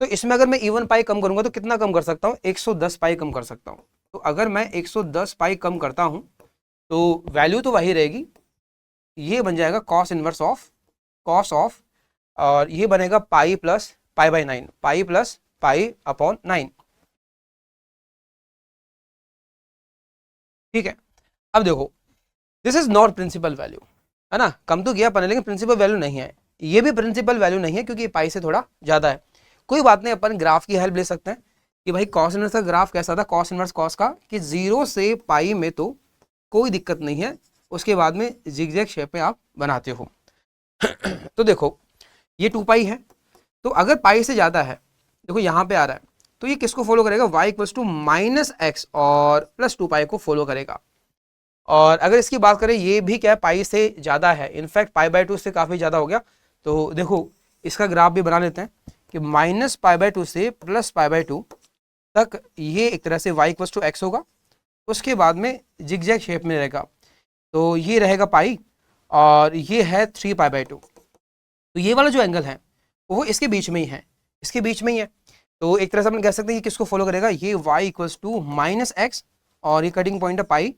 तो इसमें अगर मैं इवन पाई कम करूंगा तो कितना कम कर सकता हूँ, 110 पाई कम कर सकता हूँ। तो अगर मैं 110 पाई कम करता हूँ तो वैल्यू तो वही रहेगी, ये बन जाएगा cos inverse of cos of, और ये बनेगा पाई प्लस π/9, पाई प्लस π/9, ठीक है। अब देखो, this is not principal value, है ना, कम तो किया अपन, लेकिन प्रिंसिपल वैल्यू नहीं है। ये भी प्रिंसिपल वैल्यू नहीं है क्योंकि पाई से थोड़ा ज्यादा है। कोई बात नहीं, अपन ग्राफ की हेल्प ले सकते हैं कि भाई कॉस इनवर्स का ग्राफ कैसा था, कॉस इनवर्स कॉस का, कि 0 से पाई में तो कोई दिक्कत नहीं है, उसके बाद में जिगजैग शेप में आप बनाते हो। तो देखो, ये 2 पाई है, तो अगर पाई से ज्यादा है, देखो यहाँ पे आ रहा है, तो ये किसको फॉलो करेगा, y इक्वल्स टू -x और +2 पाई को फॉलो करेगा। और अगर इसकी बात करें, ये भी क्या है, पाई से ज्यादा है, इनफैक्ट π/2 से काफी ज्यादा हो गया। तो देखो, इसका ग्राफ भी बना लेते हैं कि -π/2 से +π/2 तक ये एक तरह से y इक्वल्स टू x होगा, उसके बाद में जिगजैग शेप में रहेगा। तो ये रहेगा पाई और ये है 3π/2। तो ये वाला जो एंगल है वो इसके बीच में ही है, इसके बीच में ही है। तो एक तरह से अपन कह सकते हैं कि किसको फॉलो करेगा, ये y इक्वल्स टू -x और ये कटिंग पॉइंट है पाई,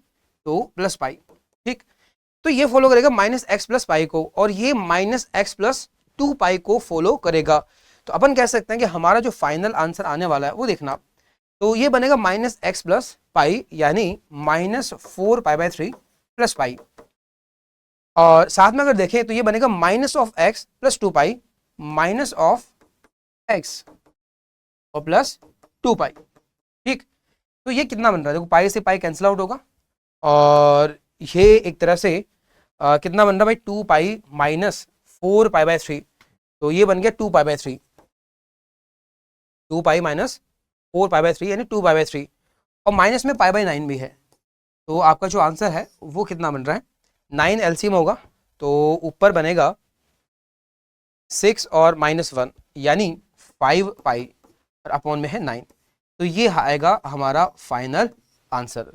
तो प्लस पाई, ठीक। तो ये फॉलो करेगा -x प्लस पाई को, और ये -x प्लस 2 पाई को फॉलो करेगा। तो अपन कह सकते हैं कि हमारा जो फाइनल आंसर आने वाला है वो देखना, तो ये बनेगा -x प्लस पाई यानी -4π/3 प्लस पाई, और साथ में अगर देखें तो ये बनेगा -(x + 2 पाई -(x और प्लस 2 पाई), ठीक। तो ये कितना बन रहा है, देखो पाई से पाई कैंसिल आउट होगा, और ये एक तरह से कितना बन रहा है भाई, 2 पाई -4π/3, तो ये बन गया 2π/3, 2 पाई -4π/3 यानी 2π/3, और माइनस में π/9 भी है। तो आपका जो आंसर है वो कितना बन रहा है, 9 एलसीएम होगा, तो ऊपर बनेगा 6 और -1 यानी 5 पाई और अपॉन में है 9। तो ये आएगा हमारा फाइनल आंसर।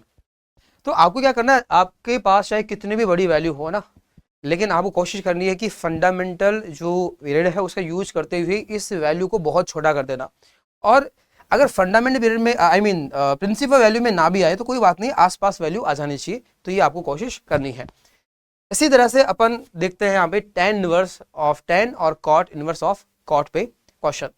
तो आपको क्या करना है, आपके पास चाहे कितनी भी बड़ी वैल्यू हो ना, लेकिन आपको कोशिश करनी है कि फंडामेंटल जो पीरियड है उसका यूज करते हुए इस वैल्यू को बहुत छोटा कर देना। और अगर फंडामेंटल पीरियड में आई मीन प्रिंसिपल वैल्यू में ना भी आए तो कोई बात नहीं, आसपास वैल्यू आ जानी चाहिए, तो ये आपको कोशिश करनी है। इसी तरह से अपन देखते हैं यहाँ पे tan इनवर्स ऑफ tan और cot इनवर्स ऑफ cot पे क्वेश्चन।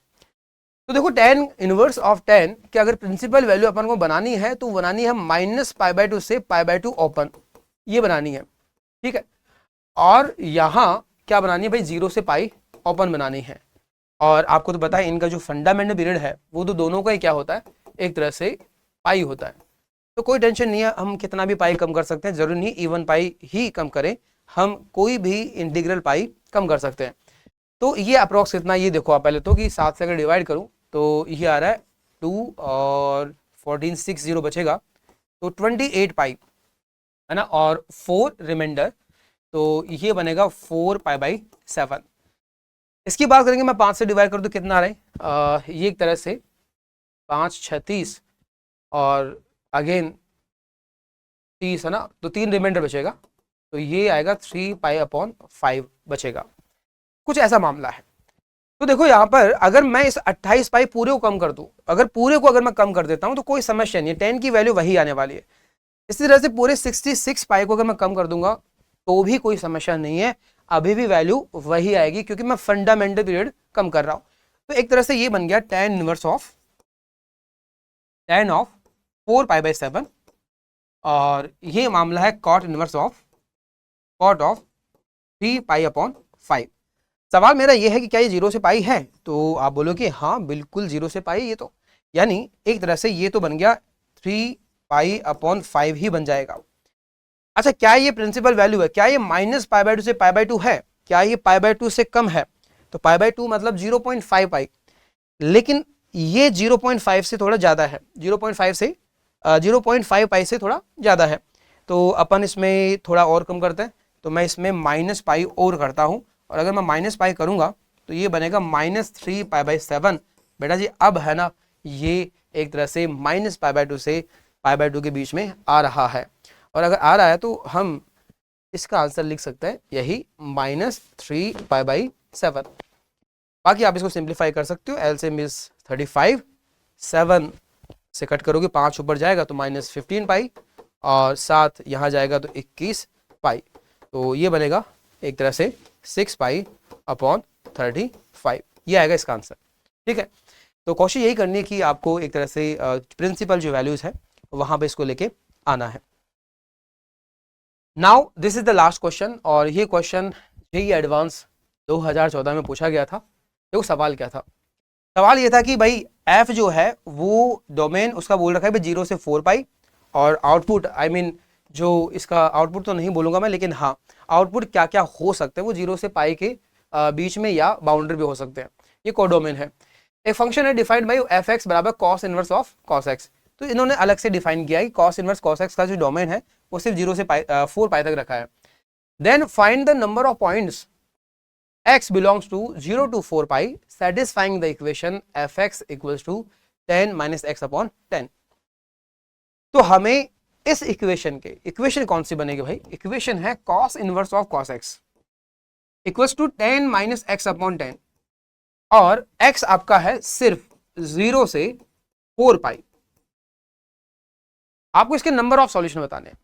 तो देखो tan इनवर्स ऑफ tan कि अगर प्रिंसिपल वैल्यू अपन को बनानी है तो बनानी है -π/2 से π/2 ओपन, ये बनानी है, ठीक है। और यहाँ क्या बनानी है भाई, 0 से पाई ओपन बनानी है। और आपको तो पता है इनका जो फंडामेंटल पीरियड है वो तो दोनों का ही क्या होता है, एक तरह से पाई होता है। तो कोई टेंशन नहीं है, हम कितना भी पाई कम कर सकते हैं, जरूरी नहीं इवन पाई ही कम करें, हम कोई भी इंटीग्रल पाई कम कर सकते हैं। तो ये अप्रोक्स कितना, ये देखो आप पहले तो कि 7 से अगर डिवाइड करूं तो ये आ रहा है 2 और 14 6 0 बचेगा, तो 28 पाई है ना, और 4 रिमाइंडर, तो ये बनेगा 4π/7। इसकी बात करेंगे, मैं 5 से डिवाइड कर दूं कितना आ रहा है, ये एक तरह से 5 6 30 और अगेन 30 है ना, तो 3 रिमाइंडर बचेगा, तो ये आएगा 3π/5 बचेगा, कुछ ऐसा मामला है। तो देखो यहाँ पर अगर मैं इस 28 पाई पूरे को कम कर दूं, अगर पूरे को अगर मैं कम कर देता हूं तो कोई समस्या नहीं है, 10 की वैल्यू वही आने वाली है। इसी तरह से पूरे 66 पाई को अगर मैं कम कर दूंगा तो भी कोई समस्या नहीं है, अभी भी वैल्यू वही आएगी क्योंकि मैं फंडामेंटल पीरियड कम कर रहा हूं। तो एक तरह से ये बन गया tan इनवर्स ऑफ 4π/7, और ये मामला है cot इनवर्स ऑफ 3π/5। सवाल मेरा ये है कि क्या ये 0 से पाई है, तो आप बोलो कि हाँ बिल्कुल 0 से पाई, ये तो यानी एक तरह से ये तो बन गया 3π/5 ही बन जाएगा। अच्छा, क्या ये प्रिंसिपल वैल्यू है, क्या ये -π/2 से π/2 है, क्या ये π/2 से कम है, तो π/2 मतलब 0.5 पाई, लेकिन ये 0.5 से थोड़ा ज्यादा है, 0.5 पाई से थोड़ा ज्यादा है, तो अपन इसमें थोड़ा और कम करते हैं, तो मैं इसमें -π और करता हूं, और अगर मैं -π करूंगा तो ये बनेगा -3π/7। बेटा जी अब है ना, ये एक तरह से -π/2 से π/2 के बीच में आ रहा है, और अगर आ रहा है तो हम इसका आंसर लिख सकते हैं यही -3π/7। बाकी आप इसको सिंप्लीफाई कर सकते हो, LCM इज 35, 7 से कट करोगे 5 ऊपर जाएगा तो -15 पाई, और 7 यहाँ जाएगा तो 21 पाई, तो ये बनेगा एक तरह से 6π/35, ये आएगा इसका आंसर, ठीक है। तो कोशिश यही करनी है कि आपको एक तरह से प्रिंसिपल जो वैल्यूज है वहां पे इसको लेके आना है। Now this is the last question, और ये क्वेश्चन जेईई एडवांस 2014 में पूछा गया था। देखो सवाल क्या था, सवाल ये था कि भाई एफ जो है वो डोमेन उसका बोल रखा है भाई 0 से 4 पाई, और आउटपुट आई मीन जो इसका आउटपुट तो नहीं बोलूंगा मैं, लेकिन हाँ आउटपुट क्या क्या हो सकते हैं वो 0 से पाई के बीच में या बाउंड्री भी हो सकते हैं, ये कोडोमेन है। एक फंक्शन है डिफाइंड बाय एफ एक्स बराबर cos inverse of cos x, तो इन्होंने अलग से डिफाइन किया कि कॉस इनवर्स कॉस एक्स का जो डोमेन है वो सिर्फ 0 से 4 पाई तक रखा है। Then find the number of points x belongs to 0 to 4 pi satisfying the equation fx equals to 10 minus x/10। तो हमें इस इक्वेशन के, इक्वेशन कौन सी बनेगी भाई, इक्वेशन है cos inverse of cos x equals to 10 minus x/10, और x आपका है सिर्फ 0 से 4 पाई। आपको इसके नंबर ऑफ सॉल्यूशन बताने हैं,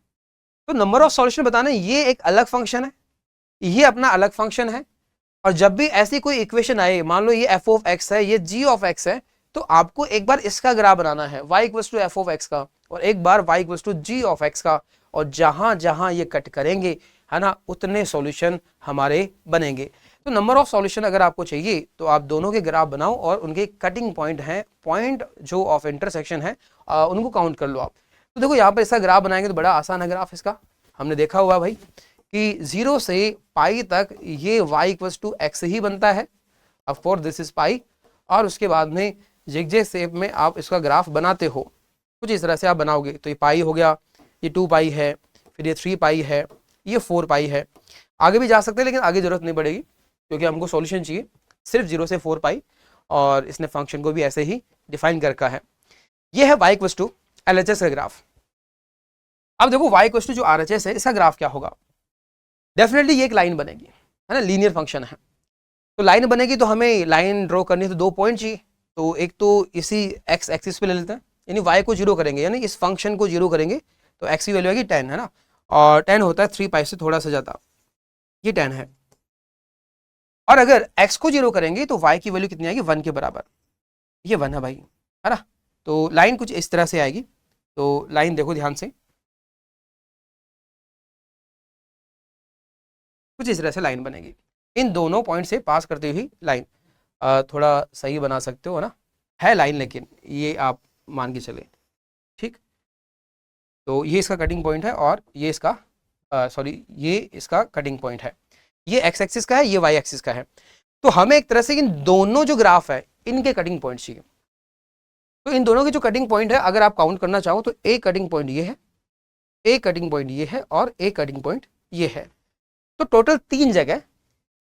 तो नंबर ऑफ सॉल्यूशन बताने ये एक अलग फंक्शन है, ये अपना अलग फंक्शन है, और जब भी ऐसी कोई इक्वेशन आए, मान लो ये f ऑफ x है, ये g ऑफ x है, तो आपको एक बार इसका ग्राफ बनाना है y equals to f of x का, और एक बार y equals to g of x का, और जहां जहां ये कट करेंगे है ना उतने सॉल्यूशन हमारे बनेंगे। तो नंबर ऑफ सॉल्यूशन अगर आपको चाहिए तो आप दोनों के ग्राफ बनाओ, और उनके कटिंग पॉइंट हैं, पॉइंट जो ऑफ इंटरसेक्शन है उनको काउंट कर लो आप। तो देखो यहाँ पर इसका ग्राफ बनाएंगे तो बड़ा आसान है ग्राफ इसका, हमने देखा हुआ भाई कि 0 से पाई तक ये y इक्वल्स टू x ही बनता है, of course this is pi, और उसके बाद में जिगजैग शेप में आप इसका ग्राफ बनाते हो, कुछ इस तरह से आप बनाओगे, तो ये पाई हो गया, ये 2 पाई है, फिर ये 3 पाई है, ये 4 पाई है, आगे भी जा सकते हैं लेकिन आगे जरूरत नहीं पड़ेगी क्योंकि हमको सॉल्यूशन चाहिए सिर्फ 0 से 4 पाई, और इसने फंक्शन को भी ऐसे ही डिफाइन कर रखा है। ये है y इक्वल्स टू LHS का ग्राफ। अब देखो y इक्वल्स टू जो RHS है इसका ग्राफ क्या होगा, डेफिनेटली ये एक लाइन बनेगी, है ना, लीनियर फंक्शन है। तो लाइन बनेगी तो हमें लाइन ड्रॉ करनी है तो 2 पॉइंट चाहिए। तो एक तो इसी एक्स एक्सिस पे ले लेते हैं, यानी वाई को जीरो करेंगे, यानी इस फंक्शन को जीरो करेंगे तो एक्स की वैल्यू आएगी 10, है ना, और 10 होता है 3 पाई से थोड़ा सा ज़्यादा, ये 10 है। और अगर एक्स को जीरो करेंगे तो वाई की वैल्यू कितनी आएगी, 1 के बराबर, ये 1 है भाई, है ना। तो लाइन कुछ इस तरह से आएगी। तो लाइन देखो ध्यान से, कुछ इस तरह से लाइन बनेगी, इन दोनों पॉइंट से पास करते हुए लाइन। थोड़ा सही बना सकते हो ना, है लाइन, लेकिन ये आप मान के चले, ठीक। तो ये इसका कटिंग पॉइंट है और ये इसका सॉरी ये इसका कटिंग पॉइंट है। ये एक्स एक्सिस का है, ये वाई एक्सिस का है। तो हमें एक तरह से इन दोनों जो ग्राफ है इनके कटिंग पॉइंट चाहिए। तो इन दोनों के जो कटिंग पॉइंट है अगर आप काउंट करना चाहो तो एक कटिंग पॉइंट ये है, एक कटिंग पॉइंट ये है और एक कटिंग पॉइंट ये है। तो टोटल 3 जगह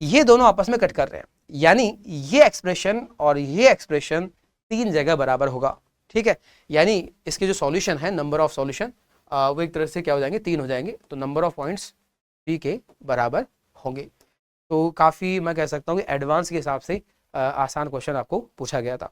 ये दोनों आपस में कट कर रहे हैं, यानी ये एक्सप्रेशन और ये एक्सप्रेशन 3 जगह बराबर होगा, ठीक है। यानी इसके जो सॉल्यूशन है, नंबर ऑफ सॉल्यूशन, वो एक तरह से क्या हो जाएंगे, 3 हो जाएंगे। तो नंबर ऑफ पॉइंट्स 3 के बराबर होंगे। तो काफ़ी मैं कह सकता हूँ कि एडवांस के हिसाब से आसान क्वेश्चन आपको पूछा गया था।